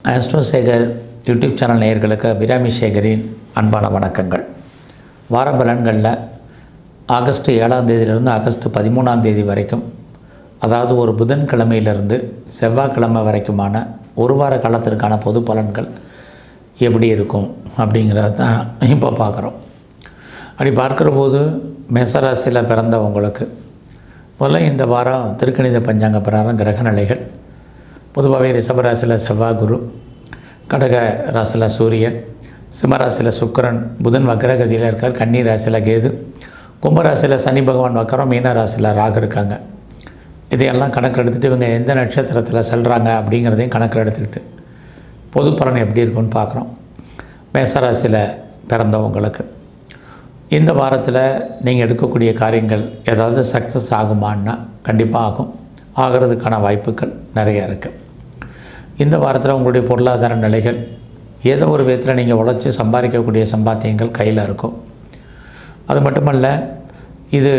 Astro Sekar YouTube channel நேயர்களுக்கு அபிராமி சேகரின் அன்பான வணக்கங்கள். வார பலன்களில் ஆகஸ்ட் 7ஆம் தேதியிலிருந்து ஆகஸ்ட் 13ஆம் தேதி வரைக்கும், அதாவது ஒரு புதன்கிழமையிலிருந்து செவ்வாய்க்கிழமை வரைக்குமான ஒரு வார காலத்திற்கான பொது பலன்கள் எப்படி இருக்கும் அப்படிங்கிறத தான் இப்போ பார்க்குறோம். அப்படி பார்க்குற போது மேசராசியில் பிறந்தவங்களுக்கு முதல்ல இந்த வாரம் திருக்கணித பஞ்சாங்க பிரகாரம் கிரக நிலைகள் பொதுவாகவே ரிஷபராசியில் செவ்வாய், குரு, கடக ராசியில் சூரியன், சிம்மராசியில் சுக்கிரன், புதன் வக்ரகதியில் இருக்கார், கன்னி ராசியில் கேது, கும்பராசியில் சனி பகவான் வக்கரம், மீன ராசியில் ராகு இருக்காங்க. இதையெல்லாம் கணக்கில் எடுத்துகிட்டு இவங்க எந்த நட்சத்திரத்தில் செல்கிறாங்க அப்படிங்கிறதையும் கணக்கில் எடுத்துக்கிட்டு பொது பலன் எப்படி இருக்குன்னு பார்க்குறோம். மேசராசியில் பிறந்தவங்களுக்கு இந்த வாரத்தில் நீங்கள் எடுக்கக்கூடிய காரியங்கள் ஏதாவது சக்ஸஸ் ஆகுமான்னா கண்டிப்பாக ஆகும். ஆகிறதுக்கான வாய்ப்புகள் நிறையா இருக்குது. இந்த வாரத்தில் உங்களுடைய பொருளாதார நிலைகள் ஏதோ ஒரு விதத்தில் நீங்கள் உழைச்சி சம்பாதிக்கக்கூடிய சம்பாத்தியங்கள் கையில் இருக்கும். அது மட்டுமல்ல, இது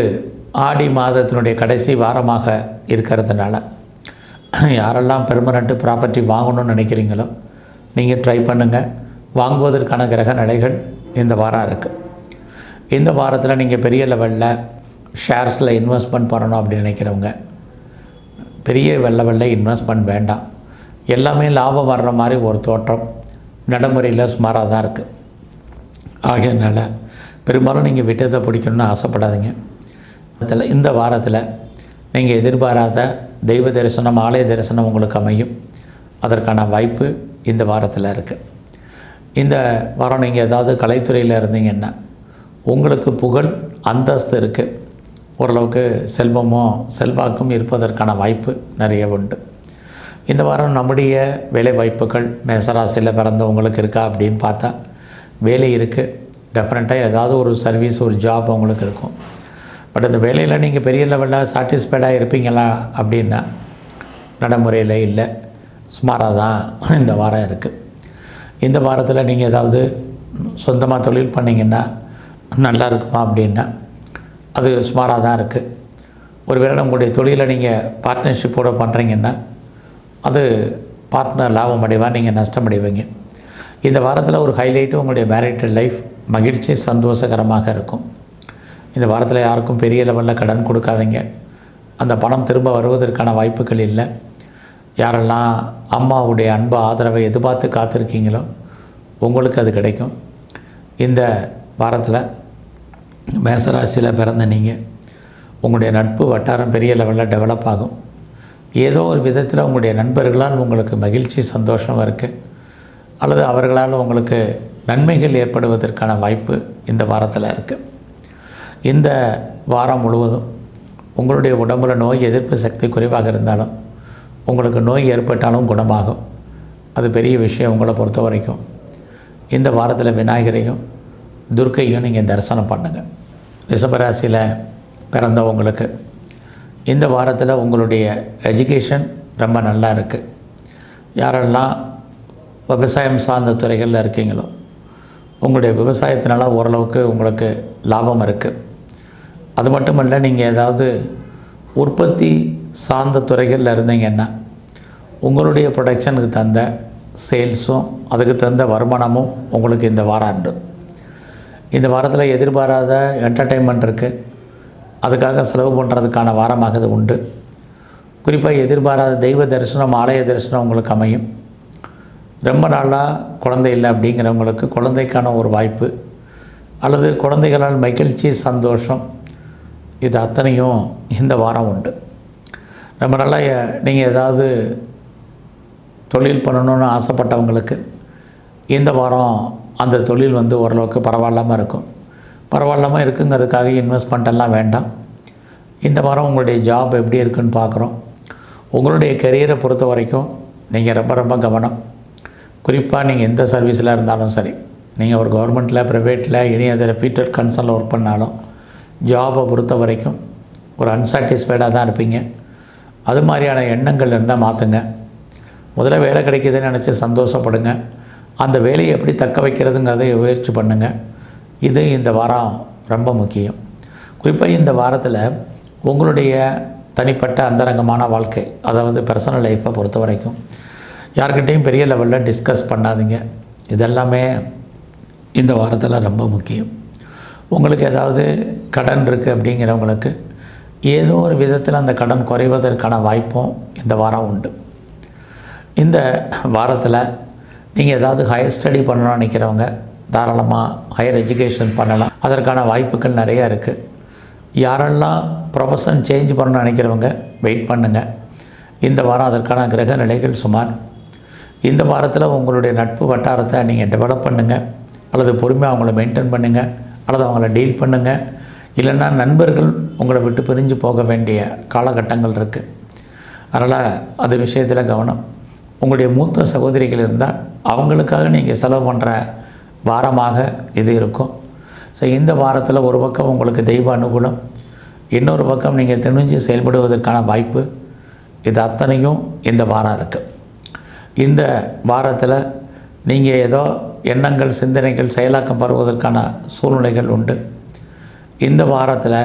ஆடி மாதத்தினுடைய கடைசி வாரமாக இருக்கிறதுனால யாரெல்லாம் பெர்மனெண்ட்டு ப்ராப்பர்ட்டி வாங்கணும்னு நினைக்கிறீங்களோ நீங்கள் ட்ரை பண்ணுங்கள். வாங்குவதற்கான கிரக நிலைகள் இந்த வாரம் இருக்குது. இந்த வாரத்தில் நீங்கள் பெரிய லெவலில் ஷேர்ஸில் இன்வெஸ்ட்மெண்ட் பண்ணணும் அப்படின்னு நினைக்கிறவங்க பெரிய லெவலில் இன்வெஸ்ட்மெண்ட் வேண்டாம். எல்லாமே லாபம் வர்ற மாதிரி ஒரு தோற்றம் நடைமுறையில் சுமாராக தான் இருக்குது. ஆகையினால பெரும்பாலும் நீங்கள் விட்டதை பிடிக்கணும்னு ஆசைப்படாதீங்க. இந்த வாரத்தில் நீங்கள் எதிர்பாராத தெய்வ தரிசனம், ஆலய தரிசனம் உங்களுக்கு அமையும். அதற்கான வாய்ப்பு இந்த வாரத்தில் இருக்குது. இந்த வாரம் நீங்கள் ஏதாவது கலைத்துறையில் இருந்தீங்கன்னா உங்களுக்கு புகழ், அந்தஸ்து இருக்குது. ஓரளவுக்கு செல்வாக்கும் இருப்பதற்கான வாய்ப்பு நிறைய உண்டு. இந்த வாரம் நம்முடைய வேலை வாய்ப்புகள் மேசராசியில் பிறந்தவங்களுக்கு இருக்கா அப்படின்னு பார்த்தா வேலை இருக்குது. டெஃபினட்டாக ஏதாவது ஒரு சர்வீஸ், ஒரு ஜாப் உங்களுக்கு இருக்கும். பட் அந்த வேலையில் நீங்கள் பெரிய லெவலில் சாட்டிஸ்ஃபைடாக இருப்பீங்களா அப்படின்னா நடைமுறையில் இல்லை, சுமாராக தான் இந்த வாரம் இருக்குது. இந்த வாரத்தில் நீங்கள் ஏதாவது சொந்தமாக தொழில் பண்ணிங்கன்னா நல்லா இருக்குமா அப்படின்னா அது சுமாராக தான் இருக்குது. ஒருவேளை உங்களுடைய தொழிலை நீங்கள் பார்ட்னர்ஷிப்போடு பண்ணுறீங்கன்னா அது பார்ட்னர் லாபம் அடைவார், நீங்கள் நஷ்டம் அடைவீங்க. இந்த வாரத்தில் ஒரு ஹைலைட்டு உங்களுடைய மேரிட்டல் லைஃப் மகிழ்ச்சி, சந்தோஷகரமாக இருக்கும். இந்த வாரத்தில் யாருக்கும் பெரிய லெவலில் கடன் கொடுக்காதீங்க. அந்த பணம் திரும்ப வருவதற்கான வாய்ப்புகள் இல்லை. யாரெல்லாம் அம்மாவுடைய அன்பு, ஆதரவை எதிர்பார்த்து காத்திருக்கீங்களோ உங்களுக்கு அது கிடைக்கும். இந்த வாரத்தில் மேசராசியில் பிறந்த நீங்கள் உங்களுடைய நட்பு வட்டாரம் பெரிய லெவலில் டெவலப் ஆகும். ஏதோ ஒரு விதத்தில் உங்களுடைய நண்பர்களால் உங்களுக்கு மகிழ்ச்சி, சந்தோஷம் இருக்குது, அல்லது அவர்களால் உங்களுக்கு நன்மைகள் ஏற்படுவதற்கான வாய்ப்பு இந்த வாரத்தில் இருக்குது. இந்த வாரம் முழுவதும் உங்களுடைய உடம்புல நோய் எதிர்ப்பு சக்தி குறைவாக இருந்தாலும் உங்களுக்கு நோய் ஏற்பட்டாலும் குணமாகும். அது பெரிய விஷயம் உங்களை பொறுத்த வரைக்கும். இந்த வாரத்தில் விநாயகரையும் துர்க்கையும் நீங்கள் தரிசனம் பண்ணுங்கள். ரிஷபராசியில் பிறந்தவங்களுக்கு இந்த வாரத்தில் உங்களுடைய எஜுகேஷன் ரொம்ப நல்லா இருக்குது. யாரெல்லாம் விவசாயம் சார்ந்த துறைகளில் இருக்கீங்களோ உங்களுடைய விவசாயத்தினால ஓரளவுக்கு உங்களுக்கு லாபம் இருக்குது. அது மட்டுமல்ல, நீங்கள் ஏதாவது உற்பத்தி சார்ந்த துறைகளில் இருந்தீங்கன்னா உங்களுடைய ப்ரொடக்ஷனுக்கு தகுந்த சேல்ஸும் அதுக்கு தகுந்த வருமானமும் உங்களுக்கு இந்த வாரம் உண்டு. இந்த வாரத்தில் எதிர்பாராத என்டர்டெயின்மெண்ட் இருக்குது. அதுக்காக செலவு பண்ணுறதுக்கான வாரமாக இது உண்டு. குறிப்பாக எதிர்பாராத தெய்வ தரிசனம், ஆலய தரிசனம் உங்களுக்கு அமையும். ரொம்ப நாளாக குழந்தை இல்லை அப்படிங்கிறவங்களுக்கு குழந்தைக்கான ஒரு வாய்ப்பு, அல்லது குழந்தைகளால் மகிழ்ச்சி, சந்தோஷம், இது அத்தனையும் இந்த வாரம் உண்டு. ரொம்ப நாளாக நீங்கள் ஏதாவது தொழில் பண்ணணுன்னு ஆசைப்பட்டவங்களுக்கு இந்த வாரம் அந்த தொழில் ஓரளவுக்கு பரவாயில்லாமல் இருக்கும். பரவாயில்லாமல் இருக்குங்கிறதுக்காக இன்வெஸ்ட்மெண்ட்டெல்லாம் வேண்டாம். இந்த வாரம் உங்களுடைய ஜாப் எப்படி இருக்குன்னு பார்க்குறோம். உங்களுடைய கெரியரை பொறுத்த வரைக்கும் நீங்கள் ரொம்ப கவனம். குறிப்பாக நீங்கள் எந்த சர்வீஸில் இருந்தாலும் சரி, நீங்கள் ஒரு கவர்மெண்ட்டில், ப்ரைவேட்டில், இனி அதில் ஃபீட்டர் கன்சர்னில் ஒர்க் பண்ணாலும் ஜாபை பொறுத்த வரைக்கும் ஒரு அன்சாட்டிஸ்ஃபைடாக தான் இருப்பீங்க. அது மாதிரியான எண்ணங்கள் இருந்தால் மாற்றுங்க. முதல்ல வேலை கிடைக்கிதுன்னு நினச்சி சந்தோஷப்படுங்க. அந்த வேலையை எப்படி தக்க வைக்கிறதுங்கிறதை முயற்சி பண்ணுங்கள். இது இந்த வாரம் ரொம்ப முக்கியம். குறிப்பாக இந்த வாரத்தில் உங்களுடைய தனிப்பட்ட அந்தரங்கமான வாழ்க்கை, அதாவது பர்சனல் லைஃப்பை பொறுத்த வரைக்கும் யார்கிட்டையும் பெரிய லெவலில் டிஸ்கஸ் பண்ணாதீங்க. இதெல்லாமே இந்த வாரத்தில் ரொம்ப முக்கியம். உங்களுக்கு ஏதாவது கடன் இருக்குது அப்படிங்கிறவங்களுக்கு ஏதோ ஒரு விதத்தில் அந்த கடன் குறைவதற்கான வாய்ப்பும் இந்த வாரம் உண்டு. இந்த வாரத்தில் நீங்கள் ஏதாவது ஹையர் ஸ்டடி பண்ணணும்னு நினைக்கிறவங்க தாராளமாக ஹையர் எஜுகேஷன் பண்ணலாம். அதற்கான வாய்ப்புகள் நிறையா இருக்குது. யாரெல்லாம் ப்ரொஃபஷன் சேஞ்ச் பண்ணணும்னு நினைக்கிறவங்க வெயிட் பண்ணுங்கள். இந்த வாரம் அதற்கான கிரக நிலைகள் சுமார். இந்த வாரத்தில் உங்களுடைய நட்பு வட்டாரத்தை நீங்கள் டெவலப் பண்ணுங்கள், அல்லது பொறுமையாக அவங்கள மெயின்டைன் பண்ணுங்கள், அல்லது அவங்கள டீல் பண்ணுங்கள். இல்லைன்னா நண்பர்கள் உங்களை விட்டு பிரிஞ்சு போக வேண்டிய காலகட்டங்கள் இருக்குது. அதனால் அது விஷயத்தில் கவனம். உங்களுடைய மூத்த சகோதரிகள் இருந்தால் அவங்களுக்காக நீங்கள் செலவு பண்ணுற வாரமாக இது இருக்கும். ஸோ இந்த வாரத்தில் ஒரு பக்கம் உங்களுக்கு தெய்வ அனுகூலம், இன்னொரு பக்கம் நீங்கள் துணிஞ்சு செயல்படுவதற்கான வாய்ப்பு, இது அத்தனையும் இந்த வாரம் இருக்குது. இந்த வாரத்தில் நீங்கள் ஏதோ எண்ணங்கள் சிந்தனைகள் செயலாக்கம் பெறுவதற்கான சூழ்நிலைகள் உண்டு. இந்த வாரத்தில்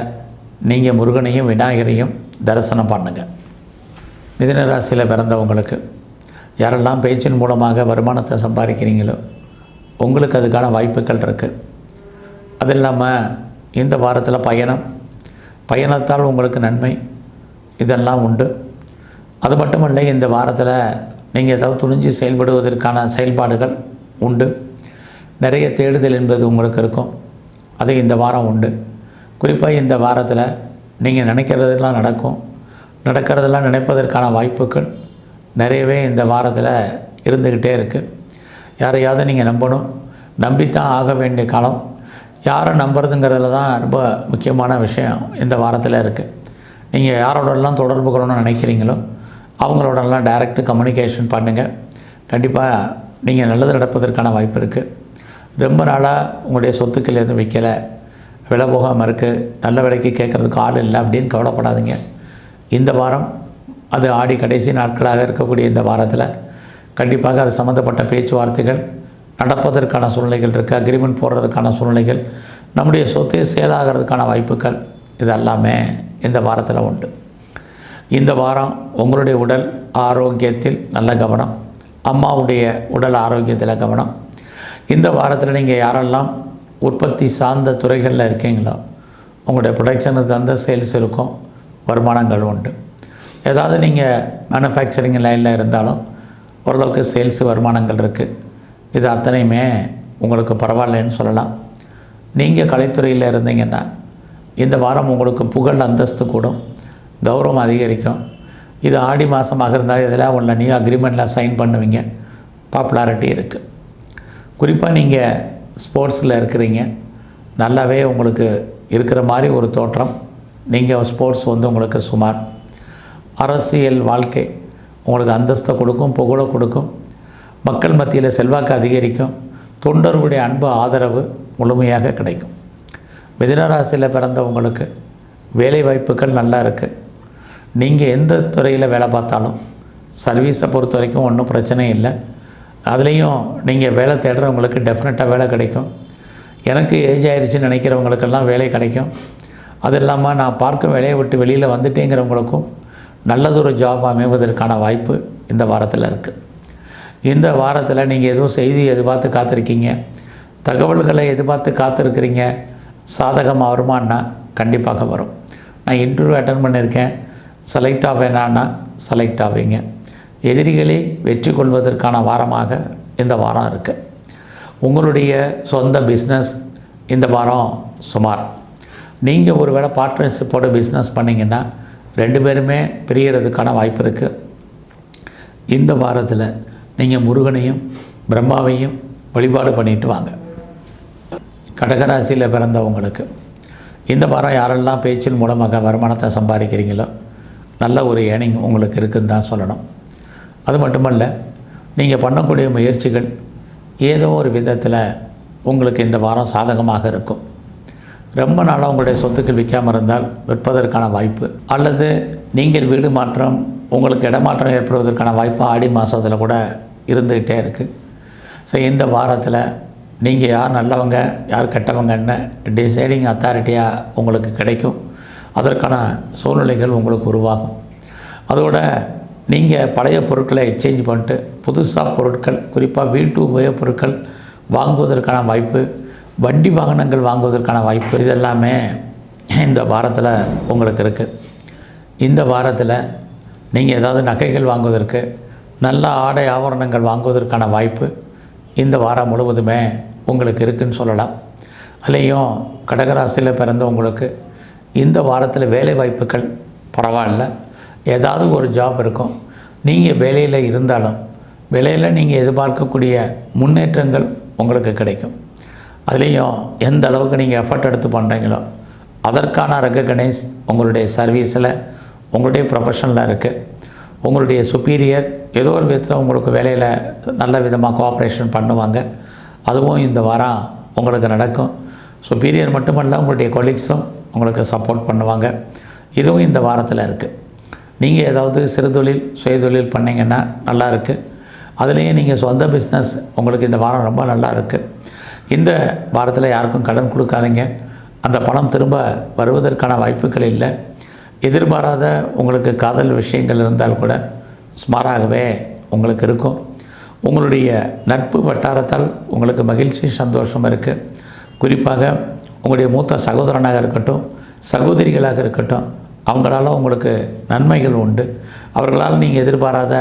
நீங்கள் முருகனையும் விநாயகரையும் தரிசனம் பண்ணுங்கள். மிதுன ராசியில் பிறந்தவங்களுக்கு யாரெல்லாம் பேச்சின் மூலமாக வருமானத்தை சம்பாதிக்கிறீங்களோ உங்களுக்கு அதுக்கான வாய்ப்புகள் இருக்குது. அது இல்லாமல் இந்த வாரத்தில் பயணத்தால் உங்களுக்கு நன்மை இதெல்லாம் உண்டு. அது மட்டுமல்ல, இந்த வாரத்தில் நீங்கள் ஏதாவது துணிஞ்சு செயல்படுவதற்கான செயல்பாடுகள் உண்டு. நிறைய தேடுதல் என்பது உங்களுக்கு இருக்கும். அது இந்த வாரம் உண்டு. குறிப்பாக இந்த வாரத்தில் நீங்கள் நினைக்கிறதெல்லாம் நடக்கிறதெல்லாம் நினைப்பதற்கான வாய்ப்புகள் நிறையவே இந்த வாரத்தில் இருந்துக்கிட்டே இருக்குது. யாரையாவது நீங்கள் நம்பித்தான் ஆக வேண்டிய காலம். யாரை நம்புறதுங்கிறதுல தான் ரொம்ப முக்கியமான விஷயம் இந்த வாரத்தில் இருக்குது. நீங்கள் யாரோடலாம் தொடர்பு கொள்ளணும்னு நினைக்கிறீங்களோ அவங்களோடலாம் டைரக்ட் கம்யூனிகேஷன் பண்ணுங்கள். கண்டிப்பாக நீங்கள் நல்லது நடப்பதற்கான வாய்ப்பு இருக்குது. ரொம்ப நாளாக உங்களுடைய சொத்துக்கள் எதுவும் விற்கலை, விலை போகாமல் இருக்குது, நல்ல விலைக்கு கேட்குறதுக்கு ஆள் இல்லை அப்படின்னு கவலைப்படாதீங்க. இந்த வாரம் அது ஆடி கடைசி நாட்களாக இருக்கக்கூடிய இந்த வாரத்தில் கண்டிப்பாக அது சம்மந்தப்பட்ட பேச்சுவார்த்தைகள் நடப்பதற்கான சூழ்நிலைகள் இருக்குது. அக்ரிமெண்ட் போடுறதுக்கான சூழ்நிலைகள், நம்முடைய சொத்தை சேலாகிறதுக்கான வாய்ப்புகள் இதெல்லாமே இந்த வாரத்தில் உண்டு. இந்த வாரம் உங்களுடைய உடல் ஆரோக்கியத்தில் நல்ல கவனம், அம்மாவுடைய உடல் ஆரோக்கியத்தில் கவனம். இந்த வாரத்தில் நீங்கள் யாரெல்லாம் உற்பத்தி சார்ந்த துறைகளில் இருக்கீங்களோ உங்களுடைய ப்ரொடக்ஷனுக்கு தகுந்த சேல்ஸ் இருக்கும், வருமானங்கள் உண்டு. ஏதாவது நீங்கள் மேனுஃபேக்சரிங் லைனில் இருந்தாலும் ஓரளவுக்கு சேல்ஸு வருமானங்கள் இருக்குது. இது அத்தனையுமே உங்களுக்கு பரவாயில்லைன்னு சொல்லலாம். நீங்கள் கலைத்துறையில் இருந்தீங்கன்னா இந்த வாரம் உங்களுக்கு புகழ் அந்தஸ்து கூடும், கௌரவம் அதிகரிக்கும். இது ஆடி மாதமாக இருந்தால் இதில் உள்ள நியூ அக்ரிமெண்ட்டில் சைன் பண்ணுவீங்க, பாப்புலாரிட்டி இருக்குது. குறிப்பாக நீங்கள் ஸ்போர்ட்ஸில் இருக்கிறீங்க, நல்லாவே உங்களுக்கு இருக்கிற மாதிரி ஒரு தோற்றம். நீங்கள் ஸ்போர்ட்ஸ் உங்களுக்கு சுமார். அரசியல் வாழ்க்கை உங்களுக்கு அந்தஸ்தை கொடுக்கும், புகழை கொடுக்கும், மக்கள் மத்தியில் செல்வாக்கு அதிகரிக்கும், தொண்டர்களுடைய அன்பு ஆதரவு முழுமையாக கிடைக்கும். மிதுன ராசியில் பிறந்தவங்களுக்கு வேலை வாய்ப்புகள் நல்லா இருக்குது. நீங்கள் எந்த துறையில் வேலை பார்த்தாலும் சர்வீஸை பொறுத்த வரைக்கும் ஒன்றும் பிரச்சனை இல்லை. அதுலேயும் நீங்கள் வேலை தேடுறவங்களுக்கு டெஃபினட்டாக வேலை கிடைக்கும். எனக்கு ஏஜ் ஆயிடுச்சுன்னு நினைக்கிறவங்களுக்கெல்லாம் வேலை கிடைக்கும். அது இல்லாமல் நான் பார்க்கும் வேலையை விட்டு வெளியில் வந்துட்டேங்கிறவங்களுக்கும் நல்லதொரு ஜாப் அமைவதற்கான வாய்ப்பு இந்த வாரத்தில் இருக்குது. இந்த வாரத்தில் நீங்கள் எதுவும் செய்தி எதிர்பார்த்து காத்திருக்கீங்க, தகவல்களை எதிர்பார்த்து காத்திருக்கிறீங்க, சாதகமாக வருமானா கண்டிப்பாக வரும். நான் இன்டர்வியூ அட்டன் பண்ணியிருக்கேன், செலக்ட் ஆவேனான்னா செலக்ட் ஆவீங்க. எதிரிகளை வெற்றி கொள்வதற்கான வாரமாக இந்த வாரம் இருக்குது. உங்களுடைய சொந்த பிஸ்னஸ் இந்த வாரம் சுமார். நீங்கள் ஒரு வேளை பார்ட்னர்ஷிப்போட பிஸ்னஸ் பண்ணிங்கன்னா 2 பேருமே பிரியறதுக்கான வாய்ப்பு இருக்குது. இந்த வாரத்தில் நீங்கள் முருகனையும் பிரம்மாவையும் வழிபாடு பண்ணிட்டு வாங்க. கடகராசியில் பிறந்தவங்களுக்கு இந்த வாரம் யாரெல்லாம் பேச்சின் மூலமாக வருமானத்தை சம்பாதிக்கிறீங்களோ நல்ல ஒரு ஏர்னிங் உங்களுக்கு இருக்குதுன்னு தான் சொல்லணும். அது மட்டுமல்ல, நீங்கள் பண்ணக்கூடிய முயற்சிகள் ஏதோ ஒரு விதத்தில் உங்களுக்கு இந்த வாரம் சாதகமாக இருக்கும். ரொம்ப நாளாக உங்களுடைய சொத்துக்கள் விற்காமல் இருந்தால் விற்பதற்கான வாய்ப்பு, அல்லது நீங்கள் வீடு மாற்றம் உங்களுக்கு இடமாற்றம் ஏற்படுவதற்கான வாய்ப்பு ஆடி மாதத்தில் கூட இருந்துக்கிட்டே இருக்குது. ஸோ இந்த வாரத்தில் நீங்கள் யார் நல்லவங்க யார் கெட்டவங்கன்னு டிசைடிங் அத்தாரிட்டியாக உங்களுக்கு கிடைக்கும். அதற்கான சூழ்நிலைகள் உங்களுக்கு உருவாகும். அதோட நீங்கள் பழைய பொருட்களை எக்ஸ்சேஞ்ச் பண்ணிட்டு புதுசாக பொருட்கள், குறிப்பாக வீட்டு உபயோகப் பொருட்கள் வாங்குவதற்கான வாய்ப்பு, வண்டி வாகனங்கள் வாங்குவதற்கான வாய்ப்பு, இதெல்லாமே இந்த வாரத்தில் உங்களுக்கு இருக்குது. இந்த வாரத்தில் நீங்கள் ஏதாவது நகைகள் வாங்குவதற்கு, நல்ல ஆடை ஆபரணங்கள் வாங்குவதற்கான வாய்ப்பு இந்த வாரம் முழுவதுமே உங்களுக்கு இருக்குதுன்னு சொல்லலாம். அதுலேயும் கடகராசியில் பிறந்த உங்களுக்கு இந்த வாரத்தில் வேலை வாய்ப்புகள் பரவாயில்ல. ஏதாவது ஒரு ஜாப் இருக்கும். நீங்கள் வேலையில் இருந்தாலும் வேலையில் நீங்கள் எதிர்பார்க்கக்கூடிய முன்னேற்றங்கள் உங்களுக்கு கிடைக்கும். அதுலேயும் எந்த அளவுக்கு நீங்கள் எஃபர்ட் எடுத்து பண்ணுறீங்களோ அதற்கான ரெகக்னைஸ் உங்களுடைய சர்வீஸில், உங்களுடைய ப்ரொஃபஷனில் இருக்குது. உங்களுடைய சுப்பீரியர் ஏதோ ஒரு விதத்தில் உங்களுக்கு வேலையில் நல்ல விதமாக கோஆப்ரேஷன் பண்ணுவாங்க. அதுவும் இந்த வாரம் உங்களுக்கு நடக்கும். சுப்பீரியர் மட்டுமல்ல, உங்களுடைய கொலீக்ஸும் உங்களுக்கு சப்போர்ட் பண்ணுவாங்க. இதுவும் இந்த வாரத்தில் இருக்குது. நீங்கள் ஏதாவது சிறுதொழில் சுயதொழில் பண்ணிங்கன்னா நல்லா இருக்குது. அதுலேயே நீங்கள் சொந்த பிஸ்னஸ் உங்களுக்கு இந்த வாரம் ரொம்ப நல்லா இருக்குது. இந்த வாரத்தில் யாருக்கும் கடன் கொடுக்காதீங்க. அந்த பணம் திரும்ப வருவதற்கான வாய்ப்புகள் இல்லை. எதிர்பாராத உங்களுக்கு காதல் விஷயங்கள் இருந்தால் கூட சுமாராகவே உங்களுக்கு இருக்கும். உங்களுடைய நட்பு வட்டாரத்தால் உங்களுக்கு மகிழ்ச்சி சந்தோஷம் இருக்குது. குறிப்பாக உங்களுடைய மூத்த சகோதரனாக இருக்கட்டும், சகோதரிகளாக இருக்கட்டும், அவங்களால உங்களுக்கு நன்மைகள் உண்டு. அவர்களால் நீங்கள் எதிர்பாராத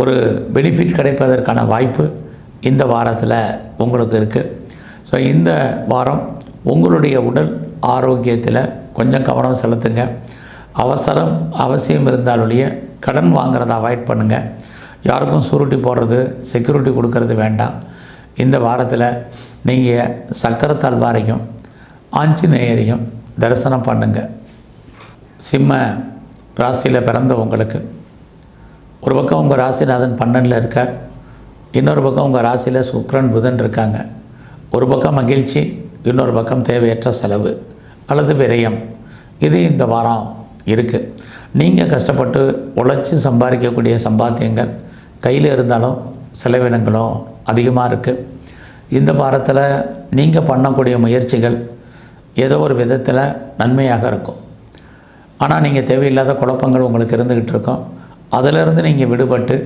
ஒரு பெனிஃபிட் கிடைப்பதற்கான வாய்ப்பு இந்த வாரத்தில் உங்களுக்கு இருக்குது. ஸோ இந்த வாரம் உங்களுடைய உடல் ஆரோக்கியத்தில் கொஞ்சம் கவனம் செலுத்துங்க. அவசரம் அவசியம் இருந்தாலுடைய கடன் வாங்குறதை அவாய்ட் பண்ணுங்கள். யாருக்கும் சூரிட்டி போடுறது, செக்யூரிட்டி கொடுக்கறது வேண்டாம். இந்த வாரத்தில் நீங்கள் சக்கரத்தாழ்வாரையும் ஆஞ்சநேயரையும் தரிசனம் பண்ணுங்கள். சிம்ம ராசியில் பிறந்த உங்களுக்கு ஒரு பக்கம் உங்கள் ராசிநாதன் 12ல் இருக்கார், இன்னொரு பக்கம் உங்கள் ராசியில் சுக்கிரன் புதன் இருக்காங்க. ஒரு பக்கம் மகிழ்ச்சி, இன்னொரு பக்கம் தேவையற்ற செலவு அல்லது விரயம். இது இந்த வாரம் இருக்குது. நீங்கள் கஷ்டப்பட்டு உழைச்சி சம்பாதிக்கக்கூடிய சம்பாத்தியங்கள் கையில் இருந்தாலும் செலவினங்களும் அதிகமாக இருக்குது. இந்த வாரத்தில் நீங்கள் பண்ணக்கூடிய முயற்சிகள் ஏதோ ஒரு விதத்தில் நன்மையாக இருக்கும். ஆனால் நீங்கள் தேவையில்லாத குழப்பங்கள் உங்களுக்கு இருந்துக்கிட்டு இருக்கோம். அதிலிருந்து நீங்கள் விடுபட்டு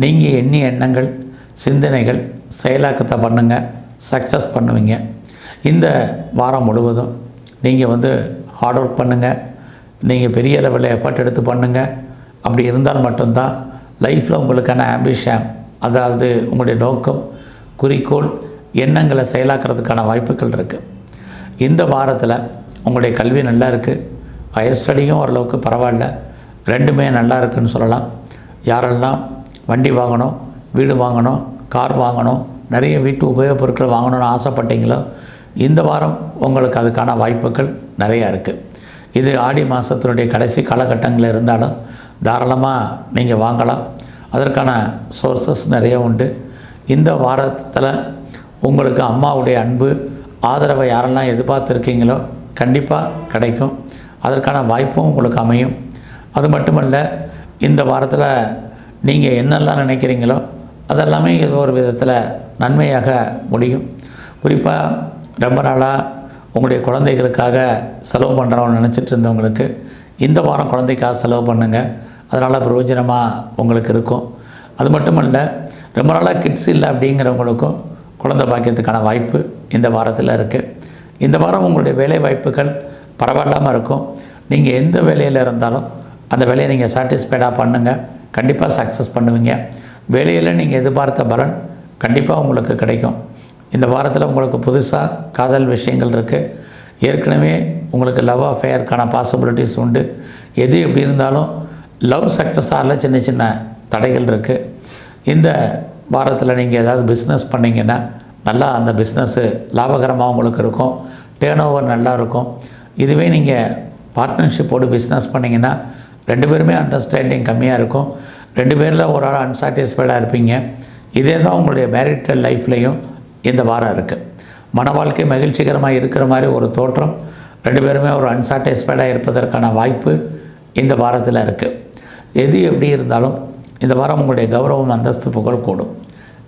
நீங்கள் எண்ணிய எண்ணங்கள், சிந்தனைகள் செயலாக்கத்தை பண்ணுங்கள், சக்ஸஸ் பண்ணுவீங்க. இந்த வாரம் முழுவதும் நீங்கள் ஹார்ட் ஒர்க் பண்ணுங்கள். நீங்கள் பெரிய லெவலில் எஃபர்ட் எடுத்து பண்ணுங்கள். அப்படி இருந்தால் மட்டும்தான் லைஃப்பில் உங்களுக்கான ஆம்பிஷன், அதாவது உங்களுடைய நோக்கம், குறிக்கோள், எண்ணங்களை செயலாக்கிறதுக்கான வாய்ப்புகள் இருக்குது. இந்த வாரத்தில் உங்களுடைய கல்வி நல்லா இருக்குது. ஹையர் ஸ்டடியும் ஓரளவுக்கு பரவாயில்ல, ரெண்டுமே நல்லா இருக்குதுன்னு சொல்லலாம். யாரெல்லாம் வண்டி வாங்கணும், வீடு வாங்கணும், கார் வாங்கணும், நிறைய வீட்டு உபயோகப் பொருட்கள் வாங்கணும்னு ஆசைப்பட்டீங்களோ இந்த வாரம் உங்களுக்கு அதுக்கான வாய்ப்புகள் நிறையா இருக்குது. இது ஆடி மாதத்தினுடைய கடைசி காலகட்டங்களில் இருந்தாலும் தாராளமாக நீங்கள் வாங்கலாம். அதற்கான சோர்ஸஸ் நிறைய உண்டு. இந்த வாரத்தில் உங்களுக்கு அம்மாவுடைய அன்பு, ஆதரவை யாரெல்லாம் எதிர்பார்த்துருக்கீங்களோ கண்டிப்பாக கிடைக்கும். அதற்கான வாய்ப்பும் உங்களுக்கு அமையும். அது மட்டுமல்ல, இந்த வாரத்தில் நீங்கள் என்னெல்லாம் நினைக்கிறீங்களோ அதெல்லாமே ஏதோ ஒரு விதத்தில் நன்மையாக முடியும். குறிப்பாக ரொம்ப நாளாக உங்களுடைய குழந்தைகளுக்காக செலவு பண்ணுறவங்க நினச்சிட்டு இருந்தவங்களுக்கு இந்த வாரம் குழந்தைக்காக செலவு பண்ணுங்கள். அதனால் பிரயோஜனமாக உங்களுக்கு இருக்கும். அது மட்டுமல்ல, ரொம்ப நாளாக கிட்ஸ் இல்லை அப்படிங்கிறவங்களுக்கும் குழந்தை பாக்கியத்துக்கான வாய்ப்பு இந்த வாரத்தில் இருக்குது. இந்த வாரம் உங்களுடைய வேலை வாய்ப்புகள் பரவாயில்லாமல் இருக்கும். நீங்கள் எந்த வேலையில் இருந்தாலும் அந்த வேலையை நீங்கள் சாட்டிஸ்ஃபைடாக பண்ணுங்கள். கண்டிப்பாக சக்ஸஸ் பண்ணுவீங்க. வேலையில் நீங்கள் எதிர்பார்த்த பலன் கண்டிப்பாக உங்களுக்கு கிடைக்கும். இந்த வாரத்தில் உங்களுக்கு புதுசாக காதல் விஷயங்கள் இருக்குது. ஏற்கனவே உங்களுக்கு லவ் அஃபேருக்கான பாசிபிலிட்டிஸ் உண்டு. எது எப்படி இருந்தாலும் லவ் சக்ஸஸ் ஆகல, சின்ன சின்ன தடைகள் இருக்குது. இந்த வாரத்தில் நீங்கள் ஏதாவது பிஸ்னஸ் பண்ணிங்கன்னா நல்லா அந்த பிஸ்னஸ்ஸு லாபகரமாக உங்களுக்கு இருக்கும். டேர்ன் ஓவர் நல்லா இருக்கும். இதுவே நீங்கள் பார்ட்னர்ஷிப்போடு பிஸ்னஸ் பண்ணிங்கன்னா 2 பேருமே அண்டர்ஸ்டாண்டிங் கம்மியாக இருக்கும். 2 பேரில் ஒரு ஆள் அன்சாட்டிஸ்ஃபைடாக இருப்பீங்க. இதே தான் உங்களுடைய மேரிட்டல் லைஃப்லேயும் இந்த வாரம் இருக்குது. மன வாழ்க்கை மகிழ்ச்சிகரமாக இருக்கிற மாதிரி ஒரு தோற்றம், 2 பேருமே ஒரு அன்சாட்டிஸ்ஃபைடாக இருப்பதற்கான வாய்ப்பு இந்த வாரத்தில் இருக்குது. எது எப்படி இருந்தாலும் இந்த வாரம் உங்களுடைய கௌரவம், அந்தஸ்து, புகழ் கூடும்.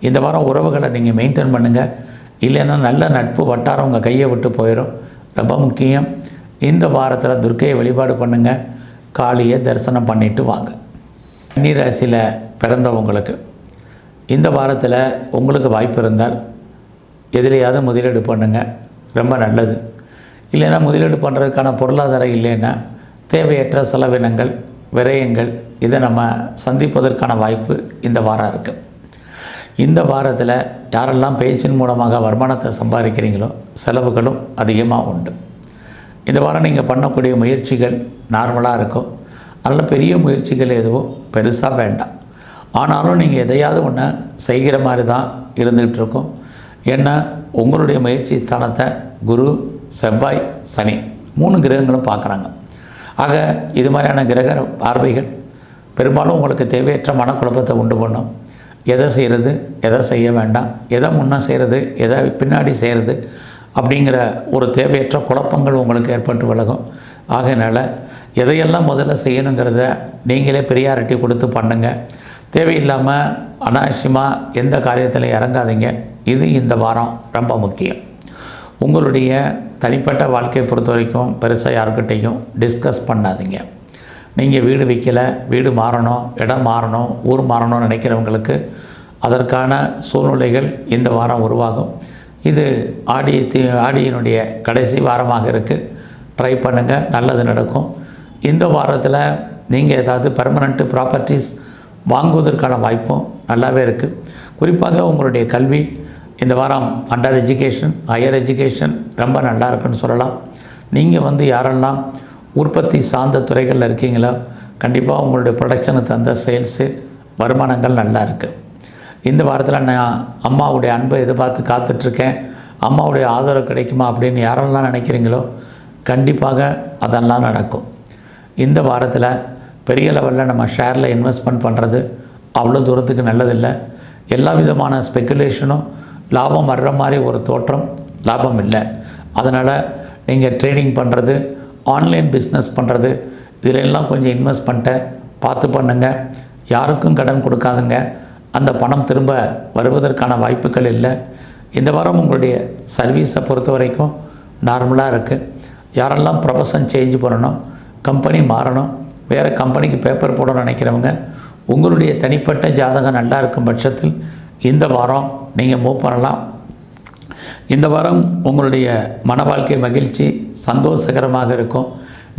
இந்த வாரம் உறவுகளை நீங்கள் மெயின்டைன் பண்ணுங்கள். இல்லைன்னா நல்ல நட்பு வட்டாரம் உங்கள் கையை விட்டு போயிடும். ரொம்ப முக்கியம். இந்த வாரத்தில் துர்க்கையை வழிபாடு பண்ணுங்கள். காளியை தரிசனம் பண்ணிவிட்டு வாங்க. கன்னி ராசியில் பிறந்தவங்களுக்கு இந்த வாரத்தில் உங்களுக்கு வாய்ப்பு இருந்தால் எதிலையாவது முதலீடு பண்ணுங்கள், ரொம்ப நல்லது. இல்லைன்னா முதலீடு பண்ணுறதுக்கான பொருளாதாரம் இல்லைன்னா தேவையற்ற செலவினங்கள், விரயங்கள் இதை நம்ம சந்திப்பதற்கான வாய்ப்பு இந்த வாரம் இருக்குது. இந்த வாரத்தில் யாரெல்லாம் பேச்சின் மூலமாக வருமானத்தை சம்பாதிக்கிறீங்களோ செலவுகளும் அதிகமாக உண்டு. இந்த வாரம் நீங்கள் பண்ணக்கூடிய முயற்சிகள் நார்மலாக இருக்கும். அதனால் பெரிய முயற்சிகள் எதுவும் பெருசாக வேண்டாம். ஆனாலும் நீங்கள் எதையாவது ஒன்று செய்கிற மாதிரி தான் இருந்துகிட்டு இருக்கும். ஏன்னா உங்களுடைய முயற்சி ஸ்தானத்தை குரு, செவ்வாய், சனி 3 கிரகங்களும் பார்க்குறாங்க. ஆக இது மாதிரியான கிரக பார்வைகள் பெரும்பாலும் உங்களுக்கு தேவையற்ற மனக்குழப்பத்தை உண்டு பண்ணும். எதை செய்கிறது, எதை செய்ய வேண்டாம், எதை முன்னே செய்கிறது, எதை பின்னாடி செய்கிறது அப்படிங்கிற ஒரு தேவையற்ற குழப்பங்கள் உங்களுக்கு ஏற்பட்டு விலகும். ஆகையினால் எதையெல்லாம் முதல்ல செய்யணுங்கிறத நீங்களே ப்ரியாரிட்டி கொடுத்து பண்ணுங்கள். தேவையில்லாமல் அனாவசியமாக எந்த காரியத்தில் இறங்காதீங்க. இது இந்த வாரம் ரொம்ப முக்கியம். உங்களுடைய தனிப்பட்ட வாழ்க்கையை பொறுத்த வரைக்கும் பெருசாக யாருக்கிட்டையும் டிஸ்கஸ் பண்ணாதீங்க. நீங்கள் வீடு விற்கலை, வீடு மாறணும், இடம் மாறணும், ஊர் மாறணும்னு நினைக்கிறவங்களுக்கு அதற்கான சூழ்நிலைகள் இந்த வாரம் உருவாகும். இது ஆடியினுடைய கடைசி வாரமாக இருக்குது. ட்ரை பண்ணுங்கள், நல்லது நடக்கும். இந்த வாரத்தில் நீங்கள் ஏதாவது பெர்மனண்ட்டு ப்ராப்பர்ட்டிஸ் வாங்குவதற்கான வாய்ப்பும் நல்லாவே இருக்குது. குறிப்பாக உங்களுடைய கல்வி இந்த வாரம் அண்டர் எஜுகேஷன், ஹையர் எஜுகேஷன் ரொம்ப நல்லா இருக்குன்னு சொல்லலாம். நீங்கள் யாரெல்லாம் உற்பத்தி சார்ந்த துறைகளில் இருக்கீங்களோ கண்டிப்பாக உங்களுடைய ப்ரொடக்ஷனுக்கு தந்த சேல்ஸு வருமானங்கள் நல்லா இருக்குது. இந்த வாரத்தில் நான் அம்மாவுடைய அன்பை எதிர்பார்த்து காத்துட்ருக்கேன், அம்மாவுடைய ஆதரவு கிடைக்குமா அப்படின்னு யாரெல்லாம் நினைக்கிறீங்களோ கண்டிப்பாக அதெல்லாம் நடக்கும். இந்த வாரத்தில் பெரிய லெவலில் நம்ம ஷேரில் இன்வெஸ்ட்மெண்ட் பண்ணுறது அவ்வளோ தூரத்துக்கு நல்லதில்லை. எல்லா விதமான ஸ்பெக்குலேஷனும் லாபம் வர்ற மாதிரி ஒரு தோற்றம் லாபம் இல்லை. அதனால் நீங்கள் ட்ரேடிங் பண்ணுறது, ஆன்லைன் பிஸ்னஸ் பண்ணுறது இதிலெல்லாம் கொஞ்சம் இன்வெஸ்ட்மெண்ட்டை பார்த்து பண்ணுங்கள். யாருக்கும் கடன் கொடுக்காதுங்க. அந்த பணம் திரும்ப வருவதற்கான வாய்ப்புகள் இல்லை. இந்த வாரம் உங்களுடைய சர்வீஸை பொறுத்த வரைக்கும் நார்மலாக இருக்குது. யாரெல்லாம் ப்ரொஃபஷன் சேஞ்ச் பண்ணணும், கம்பெனி மாறணும், வேறு கம்பெனிக்கு பேப்பர் போடணும்னு நினைக்கிறவங்க உங்களுடைய தனிப்பட்ட ஜாதகம் நல்லா இருக்கும் பட்சத்தில் இந்த வாரம் நீங்கள் மூவ் பண்ணலாம். இந்த வாரம் உங்களுடைய மன வாழ்க்கை மகிழ்ச்சி சந்தோஷகரமாக இருக்கும்.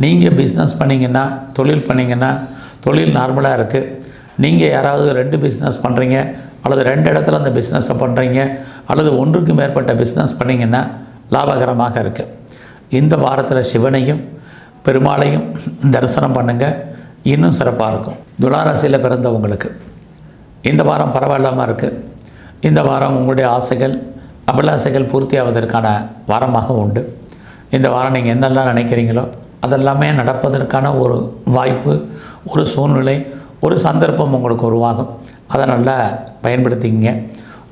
நீங்கள் பிஸ்னஸ் பண்ணிங்கன்னா, தொழில் பண்ணிங்கன்னா தொழில் நார்மலாக இருக்குது. நீங்கள் யாராவது 2 பிஸ்னஸ் பண்ணுறீங்க அல்லது 2 இடத்துல அந்த பிஸ்னஸை பண்ணுறீங்க அல்லது ஒன்றுக்கு மேற்பட்ட பிஸ்னஸ் பண்ணிங்கன்னா லாபகரமாக இருக்குது. இந்த வாரத்தில் சிவனையும் பெருமாளையும் தரிசனம் பண்ணுங்கள், இன்னும் சிறப்பாக இருக்கும். துளாராசியில் பிறந்தவங்களுக்கு இந்த வாரம் பரவாயில்லாமல் இருக்குது. இந்த வாரம் உங்களுடைய ஆசைகள், அபிலாசைகள் பூர்த்தி ஆவதற்கான வாரமாக உண்டு. இந்த வாரம் நீங்கள் என்னெல்லாம் நினைக்கிறீங்களோ அதெல்லாமே நடப்பதற்கான ஒரு வாய்ப்பு, ஒரு சூழ்நிலை, ஒரு சந்தர்ப்பம் உங்களுக்கு உருவாகும். அதை நல்லா பயன்படுத்திங்க.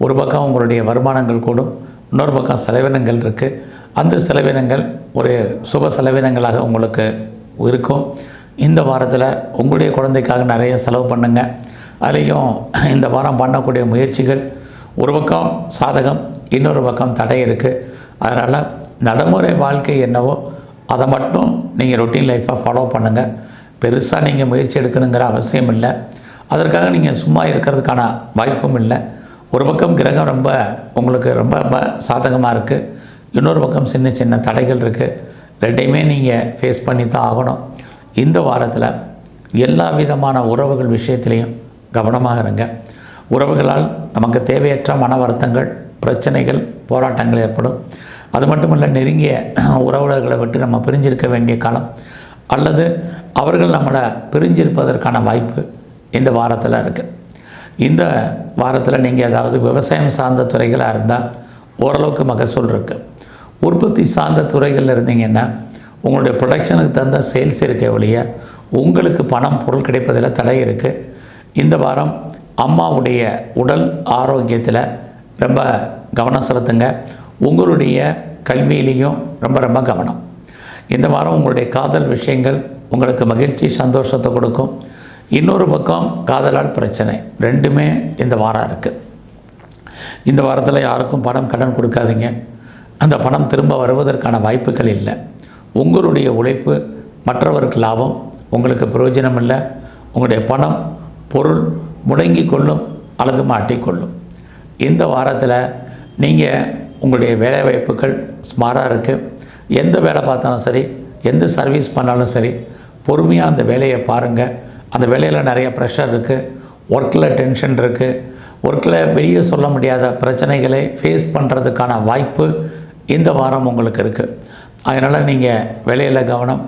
ஒரு பக்கம் உங்களுடைய வருமானங்கள் கூடும், இன்னொரு பக்கம் செலவினங்கள் இருக்குது. அந்த செலவினங்கள் ஒரு சுப செலவினங்களாக உங்களுக்கு இருக்கும். இந்த வாரத்தில் உங்களுடைய குழந்தைக்காக நிறைய செலவு பண்ணுங்கள். அதுலேயும் இந்த வாரம் பண்ணக்கூடிய முயற்சிகள் ஒரு பக்கம் சாதகம், இன்னொரு பக்கம் தடை இருக்குது. அதனால் நடைமுறை வாழ்க்கை என்னவோ அதை மட்டும் நீங்கள் ரொட்டீன் லைஃப்பாக ஃபாலோ பண்ணுங்கள். பெருசாக நீங்கள் முயற்சி எடுக்கணுங்கிற அவசியம் இல்லை. அதற்காக நீங்கள் சும்மா இருக்கிறதுக்கான வாய்ப்பும் இல்லை. ஒரு பக்கம் கிரகம் உங்களுக்கு ரொம்ப சாதகமாக இருக்குது, இன்னொரு பக்கம் சின்ன சின்ன தடைகள் இருக்குது. ரெண்டையுமே நீங்கள் ஃபேஸ் பண்ணி தான் ஆகணும். இந்த வாரத்தில் எல்லா விதமான உறவுகள் விஷயத்துலேயும் கவனமாக இருங்க. உறவுகளால் நமக்கு தேவையற்ற மன வருத்தங்கள், பிரச்சனைகள், போராட்டங்கள் ஏற்படும். அது மட்டும் இல்லை, நெருங்கிய உறவுகளை விட்டு நம்ம பிரிஞ்சிருக்க வேண்டிய காலம் அல்லது அவர்கள் நம்மளை பிரிஞ்சிருப்பதற்கான வாய்ப்பு இந்த வாரத்தில் இருக்குது. இந்த வாரத்தில் நீங்கள் ஏதாவது விவசாயம் சார்ந்த துறைகளாக இருந்தால் ஓரளவுக்கு மகசூல் இருக்குது. உற்பத்தி சார்ந்த துறைகளில் இருந்தீங்கன்னா உங்களுடைய ப்ரொடக்ஷனுக்கு தகுந்த சேல்ஸ் இருக்க வழிய உங்களுக்கு பணம், பொருள் கிடைப்பதில் தடை இருக்குது. இந்த வாரம் அம்மாவுடைய உடல் ஆரோக்கியத்தில் ரொம்ப கவனம் செலுத்துங்க. உங்களுடைய கல்வியிலையும் ரொம்ப கவனம். இந்த வாரம் உங்களுடைய காதல் விஷயங்கள் உங்களுக்கு மகிழ்ச்சி, சந்தோஷத்தை கொடுக்கும். இன்னொரு பக்கம் காதலால் பிரச்சனை, ரெண்டுமே இந்த வாரம் இருக்குது. இந்த வாரத்தில் யாருக்கும் பணம் கடன் கொடுக்காதீங்க. அந்த பணம் திரும்ப வருவதற்கான வாய்ப்புகள் இல்லை. உங்களுடைய உழைப்பு மற்றவருக்கு லாபம், உங்களுக்கு பிரயோஜனம் இல்லை. உங்களுடைய பணம், பொருள் முடங்கி கொள்ளும் அல்லது மாட்டிக்கொள்ளும். இந்த வாரத்தில் நீங்கள் உங்களுடைய வேலைவாய்ப்புகள் ஸ்மாராக இருக்குது. எந்த வேலை பார்த்தாலும் சரி, எந்த சர்வீஸ் பண்ணாலும் சரி, பொறுமையாக அந்த வேலையை பாருங்கள். அந்த வேலையில் நிறைய ப்ரெஷர் இருக்குது, ஒர்க்கில் டென்ஷன் இருக்குது, ஒர்க்கில் வெளியே சொல்ல முடியாத பிரச்சனைகளை ஃபேஸ் பண்ணுறதுக்கான வாய்ப்பு இந்த வாரம் உங்களுக்கு இருக்குது. அதனால் நீங்கள் வேலையில் கவனம்.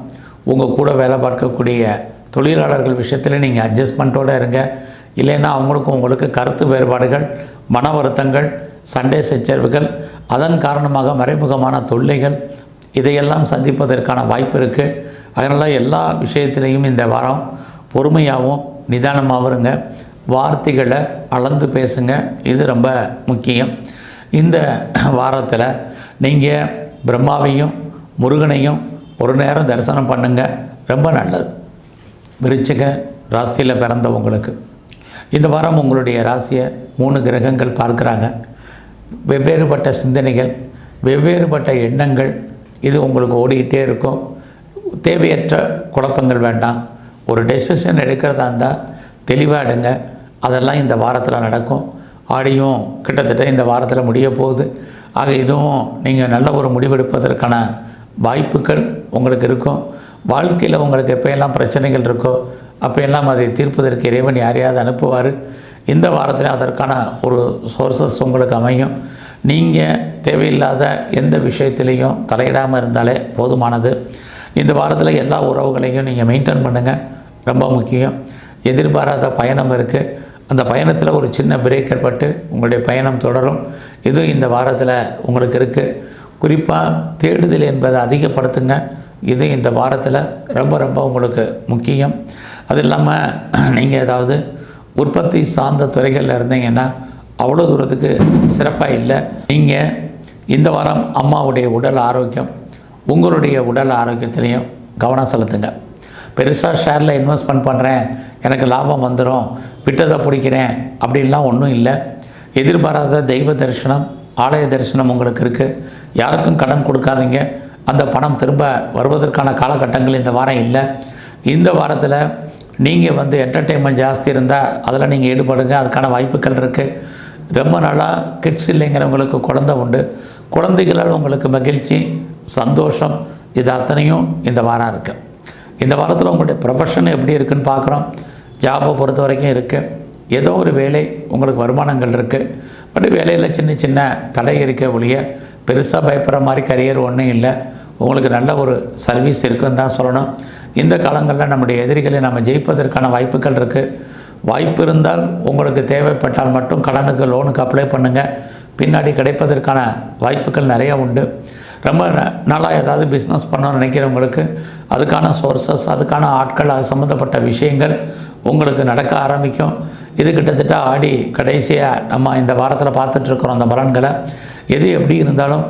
உங்கள் கூட வேலை பார்க்கக்கூடிய தொழிலாளர்கள் விஷயத்தில் நீங்கள் அட்ஜஸ்ட்மெண்ட்டோடு இருங்க. இல்லைன்னா அவங்களுக்கும் உங்களுக்கு கருத்து வேறுபாடுகள், மன வருத்தங்கள், சண்டை சச்சரவுகள், அதன் காரணமாக மறைமுகமான தொல்லைகள் இதையெல்லாம் சந்திப்பதற்கான வாய்ப்பு இருக்குது. அதனால் எல்லா விஷயத்திலையும் இந்த வாரம் பொறுமையாகவும் நிதானமாகவும் இருங்க. வார்த்தைகளை அளந்து பேசுங்க. இது ரொம்ப முக்கியம். இந்த வாரத்தில் நீங்கள் பிரம்மாவையும் முருகனையும் ஒரு நேரம் தரிசனம் பண்ணுங்கள், ரொம்ப நல்லது. விருச்சிக ராசியில் பிறந்தவங்களுக்கு இந்த வாரம் உங்களுடைய ராசியை 3 கிரகங்கள் பார்க்குறாங்க. வெவ்வேறுபட்ட சிந்தனைகள், வெவ்வேறுபட்ட எண்ணங்கள் இது உங்களுக்கு ஓடிக்கிட்டே இருக்கும். தேவையற்ற குழப்பங்கள் வேண்டாம். ஒரு டெசிஷன் எடுக்கிறதா இருந்தால் தெளிவாக எடுங்க. அதெல்லாம் இந்த வாரத்தில் நடக்கும். ஆடியும் கிட்டத்தட்ட இந்த வாரத்தில் முடிய போகுது. ஆக இதுவும் நீங்கள் நல்ல ஒரு முடிவெடுப்பதற்கான வாய்ப்புகள் உங்களுக்கு இருக்கும். வாழ்க்கையில் உங்களுக்கு எப்போயெல்லாம் பிரச்சனைகள் இருக்கோ அப்போயெல்லாம் அதை தீர்ப்பதற்கு இறைவன் யாரையாவது அனுப்புவார். இந்த வாரத்தில் அதற்கான ஒரு சோர்சஸ் உங்களுக்கு அமையும். நீங்கள் தேவையில்லாத எந்த விஷயத்திலையும் தலையிடாமல் இருந்தாலே போதுமானது. இந்த வாரத்தில் எல்லா உறவுகளையும் நீங்கள் மெயின்டைன் பண்ணுங்கள், ரொம்ப முக்கியம். எதிர்பாராத பயணம் இருக்குது. அந்த பயணத்தில் ஒரு சின்ன பிரேக் ஏற்பட்டு உங்களுடைய பயணம் தொடரும். இது இந்த வாரத்தில் உங்களுக்கு இருக்குது. குறிப்பாக தேடுதல் என்பதை அதிகப்படுத்துங்க. இது இந்த வாரத்தில் ரொம்ப ரொம்ப உங்களுக்கு முக்கியம். அது இல்லாமல் நீங்கள் ஏதாவது உற்பத்தி சார்ந்த துறைகளில் இருந்தீங்கன்னா அவ்வளோ தூரத்துக்கு சிறப்பாக இல்லை. நீங்கள் இந்த வாரம் அம்மாவுடைய உடல் ஆரோக்கியம், உங்களுடைய உடல் ஆரோக்கியத்திலையும் கவனம் செலுத்துங்க. பெருசாக ஷேரில் இன்வெஸ்ட்மெண்ட் பண்ணுறேன், எனக்கு லாபம் வந்துடும், விட்டதை பிடிக்கிறேன் அப்படின்லாம் ஒன்றும் இல்லை. எதிர்பாராத தெய்வ தரிசனம், ஆலய தரிசனம் உங்களுக்கு இருக்குது. யாருக்கும் கடன் கொடுக்காதீங்க. அந்த பணம் திரும்ப வருவதற்கான காலகட்டங்கள் இந்த வாரம் இல்லை. இந்த வாரத்தில் நீங்கள் என்டர்டெயின்மெண்ட் ஜாஸ்தி இருந்தால் அதில் நீங்கள் ஈடுபடுங்க, அதுக்கான வாய்ப்புகள் இருக்குது. ரொம்ப நாளாக கிட்ஸ் இல்லைங்கிறவங்களுக்கு குழந்தை உண்டு. குழந்தைகளால் உங்களுக்கு மகிழ்ச்சி, சந்தோஷம், இது அத்தனையும் இந்த வாரம் இருக்குது. இந்த வாரத்தில் உங்களுடைய ப்ரொஃபஷன் எப்படி இருக்குதுன்னு பார்க்குறோம். ஜாபை பொறுத்த வரைக்கும் இருக்குது. ஏதோ ஒரு வேலை உங்களுக்கு வருமானங்கள் இருக்குது. பட் வேலையில் சின்ன சின்ன தடை இருக்க ஒழிய பெருசாக பயப்படுற மாதிரி கரியர் ஒன்றும் இல்லை. உங்களுக்கு நல்ல ஒரு சர்வீஸ் இருக்குதுன்னு தான் சொல்லணும். இந்த காலங்களில் நம்முடைய எதிரிகளை நம்ம ஜெயிப்பதற்கான வாய்ப்புகள் இருக்குது. வாய்ப்பு இருந்தால் உங்களுக்கு தேவைப்பட்டால் மட்டும் கடனுக்கு லோனுக்கு அப்ளை பண்ணுங்கள். பின்னாடி கிடைப்பதற்கான வாய்ப்புகள் நிறையா உண்டு. ரொம்ப நாளாக ஏதாவது பிஸ்னஸ் பண்ணணும்னு நினைக்கிறவங்களுக்கு அதுக்கான சோர்சஸ், அதுக்கான ஆட்கள், அது சம்மந்தப்பட்ட விஷயங்கள் உங்களுக்கு நடக்க ஆரம்பிக்கும். இது கிட்டத்தட்ட ஆடி கடைசியாக நம்ம இந்த வாரத்தில் பார்த்துட்ருக்குறோம் அந்த பலன்களை. எது எப்படி இருந்தாலும்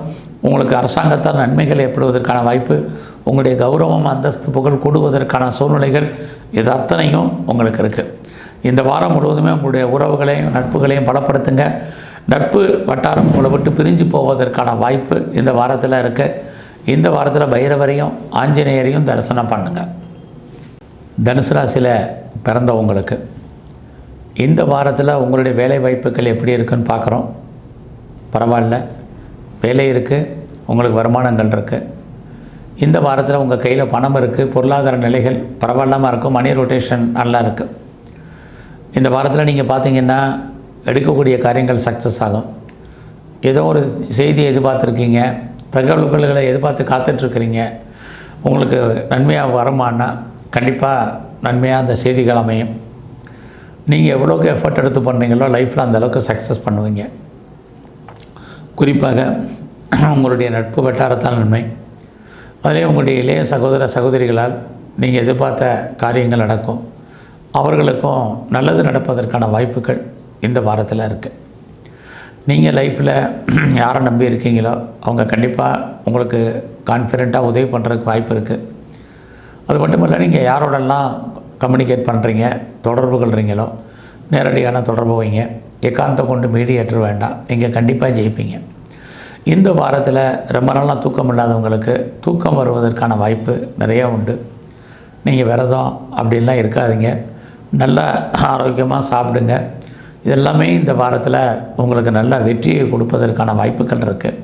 உங்களுக்கு அரசாங்கத்தால் நன்மைகள் ஏற்படுவதற்கான வாய்ப்பு, உங்களுடைய கௌரவம், அந்தஸ்து, புகழ் கூடுவதற்கான சூழ்நிலைகள் இது அத்தனையும் உங்களுக்கு இருக்குது. இந்த வாரம் முழுவதுமே உங்களுடைய உறவுகளையும் நட்புகளையும் பலப்படுத்துங்க. நட்பு வட்டாரம் உங்களை விட்டு பிரிஞ்சு போவதற்கான வாய்ப்பு இந்த வாரத்தில் இருக்குது. இந்த வாரத்தில் பைரவரையும் ஆஞ்சநேயரையும் தரிசனம் பண்ணுங்கள். தனுசு ராசியில் பிறந்தவங்களுக்கு இந்த வாரத்தில் உங்களுடைய வேலை வாய்ப்புகள் எப்படி இருக்குன்னு பார்க்குறோம். பரவாயில்ல, வேலை இருக்குது, உங்களுக்கு வருமானங்கள் இருக்குது. இந்த வாரத்தில் உங்கள் கையில் பணம் இருக்குது, பொருளாதார நிலைகள் பரவாயில்லாமல் இருக்கும், மணி ரொட்டேஷன் நல்லா இருக்குது. இந்த வாரத்தில் நீங்கள் பார்த்தீங்கன்னா எடுக்கக்கூடிய காரியங்கள் சக்ஸஸ் ஆகும். ஏதோ ஒரு செய்தியை எதிர்பார்த்துருக்கீங்க, தகவல்களை எதிர்பார்த்து காத்துட்ருக்கிறீங்க, உங்களுக்கு நன்மையாக வருமானா கண்டிப்பாக நன்மையாக அந்த செய்திகள் அமையும். நீங்கள் எவ்வளோக்கு எஃபர்ட் எடுத்து பண்ணுறீங்களோ லைஃப்பில் அந்தளவுக்கு சக்ஸஸ் பண்ணுவீங்க. குறிப்பாக உங்களுடைய நட்பு வட்டாரத்தால் நன்மை, அதிலே உங்களுடைய இளைய சகோதர சகோதரிகளால் நீங்கள் எதிர்பார்த்த காரியங்கள் நடக்கும். அவர்களுக்கும் நல்லது நடப்பதற்கான வாய்ப்புகள் இந்த வாரத்தில் இருக்குது. நீங்கள் லைஃப்பில் யாரை நம்பி இருக்கீங்களோ அவங்க கண்டிப்பாக உங்களுக்கு கான்ஃபிடெண்ட்டாக உதவி பண்ணுறதுக்கு வாய்ப்பு இருக்குது. அது மட்டும் இல்லை, நீங்கள் யாரோடெல்லாம் கம்யூனிகேட் பண்ணுறீங்க, தொடர்பு கொள்கிறீங்களோ நேரடியான தொடர்பு வைங்க. ஏகாந்தம் கொண்டு மீடியேட்டர் வேண்டாம், நீங்கள் கண்டிப்பாக ஜெயிப்பீங்க. இந்த வாரத்தில் ரொம்ப நாளாக தூக்கம் இல்லாதவங்களுக்கு தூக்கம் வருவதற்கான வாய்ப்பு நிறையா உண்டு. நீங்கள் விரதம் அப்படின்லாம் இருக்காதீங்க, நல்லா ஆரோக்கியமாக சாப்பிடுங்க. இதெல்லாமே இந்த வாரத்தில் உங்களுக்கு நல்ல வெற்றியை கொடுப்பதற்கான வாய்ப்புகள் இருக்குது.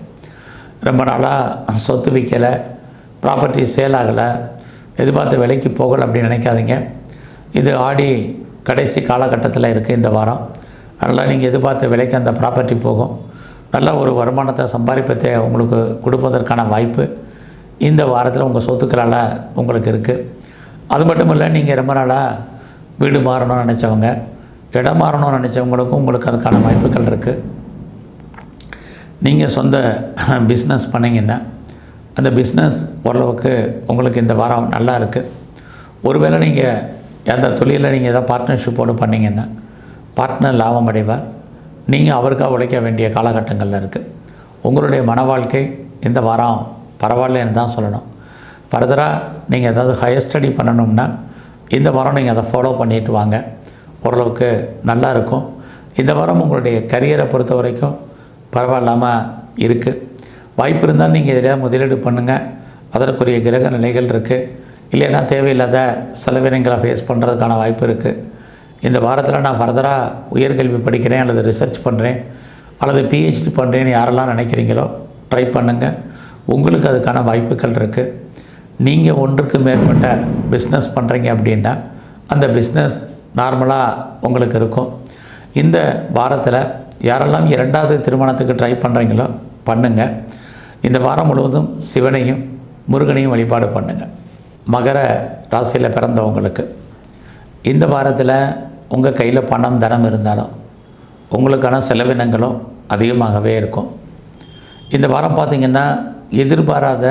ரொம்ப நாளாக சொத்து விற்கலை, ப்ராப்பர்ட்டி சேல் ஆகலை, எதிர்பார்த்த விலைக்கு போகலை அப்படின்னு நினைக்காதீங்க. இது ஆடி கடைசி காலகட்டத்தில் இருக்குது இந்த வாரம். அதனால் நீங்கள் எதிர்பார்த்த விலைக்கு அந்த ப்ராப்பர்ட்டி போகும். நல்ல ஒரு வருமானத்தை சம்பாதிப்பத்தை உங்களுக்கு கொடுப்பதற்கான வாய்ப்பு இந்த வாரத்தில் உங்கள் சொத்துக்களால் உங்களுக்கு இருக்குது. அது மட்டும் இல்லை, நீங்கள் ரொம்ப நாளாக வீடு மாறணும்னு நினச்சவங்க, இடம் மாறணும்னு நினச்சவங்களுக்கும் உங்களுக்கு அதுக்கான வாய்ப்புகள் இருக்குது. நீங்கள் சொந்த பிஸ்னஸ் பண்ணிங்கன்னா அந்த பிஸ்னஸ் ஓரளவுக்கு உங்களுக்கு இந்த வாரம் நல்லா இருக்குது. ஒருவேளை நீங்கள் அந்த தொழிலில் நீங்கள் எதாவது பார்ட்னர்ஷிப்போடு பண்ணிங்கன்னா பார்ட்னர் லாபம் அடைவார். நீங்கள் அவருக்காக உழைக்க வேண்டிய காலகட்டங்களில் இருக்குது. உங்களுடைய மன வாழ்க்கை இந்த வாரம் பரவாயில்லன்னு தான் சொல்லணும். ஃபர்தராக நீங்கள் ஏதாவது ஹையர் ஸ்டடி பண்ணணும்னா இந்த வாரம் நீங்கள் அதை ஃபாலோ பண்ணிட்டு வாங்க, ஓரளவுக்கு நல்லா இருக்கும். இந்த வாரம் உங்களுடைய கரியரை பொறுத்த வரைக்கும் பரவாயில்லாமல் இருக்குது. வாய்ப்பு இருந்தால் நீங்கள் இதில் முதலீடு பண்ணுங்கள். அதற்குரிய கிரக நிலைகள் இருக்குது. இல்லைன்னா தேவையில்லாத செலவினங்களை ஃபேஸ் பண்ணுறதுக்கான வாய்ப்பு இருக்குது. இந்த வாரத்தில் நான் ஃபர்தராக உயர்கல்வி படிக்கிறேன் அல்லது ரிசர்ச் பண்ணுறேன் அல்லது பிஹெச்டி பண்ணுறேன்னு யாரெல்லாம் நினைக்கிறீங்களோ ட்ரை பண்ணுங்கள். உங்களுக்கு அதுக்கான வாய்ப்புகள் இருக்குது. நீங்கள் ஒன்றுக்கு மேற்பட்ட பிஸ்னஸ் பண்ணுறீங்க அப்படின்னா அந்த பிஸ்னஸ் நார்மலாக உங்களுக்கு இருக்கும். இந்த வாரத்தில் யாரெல்லாம் 2வது திருமணத்துக்கு ட்ரை பண்ணுறீங்களோ பண்ணுங்கள். இந்த வாரம் முழுவதும் சிவனையும் முருகனையும் வழிபாடு பண்ணுங்கள். மகர ராசியில் பிறந்தவங்களுக்கு இந்த வாரத்தில் உங்கள் கையில் பணம் தனம் இருந்தாலும் உங்களுக்கான செலவினங்களும் அதிகமாகவே இருக்கும். இந்த வாரம் பார்த்திங்கன்னா எதிர்பாராத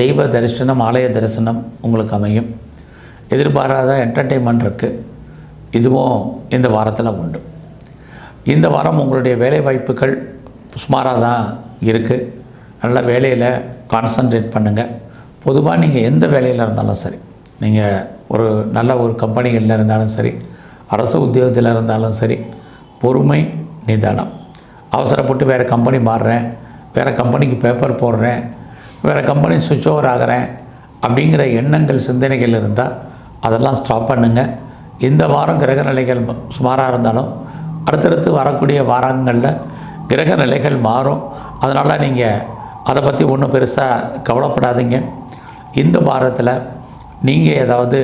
தெய்வ தரிசனம், ஆலய தரிசனம் உங்களுக்கு அமையும். எதிர்பாராத என்டர்டெயின்மெண்ட் இருக்குது, இதுவும் இந்த வாரத்தில் உண்டு. இந்த வாரம் உங்களுடைய வேலை வாய்ப்புகள் சுமாராக தான் இருக்குது. நல்ல வேலையில் கான்சன்ட்ரேட் பண்ணுங்கள். பொதுவாக நீங்கள் எந்த வேலையில் இருந்தாலும் சரி, நீங்கள் ஒரு நல்ல ஒரு கம்பெனிகளில் இருந்தாலும் சரி, அரசு உத்தியோகத்தில் இருந்தாலும் சரி, பொறுமை, நிதானம். அவசரப்பட்டு வேறு கம்பெனி மாறுறேன், வேறு கம்பெனிக்கு பேப்பர் போடுறேன், வேறு கம்பெனி சுவிட்ச் ஓவர் ஆகிறேன் அப்படிங்கிற எண்ணங்கள், சிந்தனைகள் இருந்தால் அதெல்லாம் ஸ்டாப் பண்ணுங்கள். இந்த வாரம் கிரக நிலைகள் சுமாராக இருந்தாலும் அடுத்தடுத்து வரக்கூடிய வாரங்களில் கிரக நிலைகள் மாறும். அதனால் நீங்கள் அதை பற்றி ஒன்றும் பெருசாக கவலைப்படாதீங்க. இந்த வாரத்தில் நீங்கள் ஏதாவது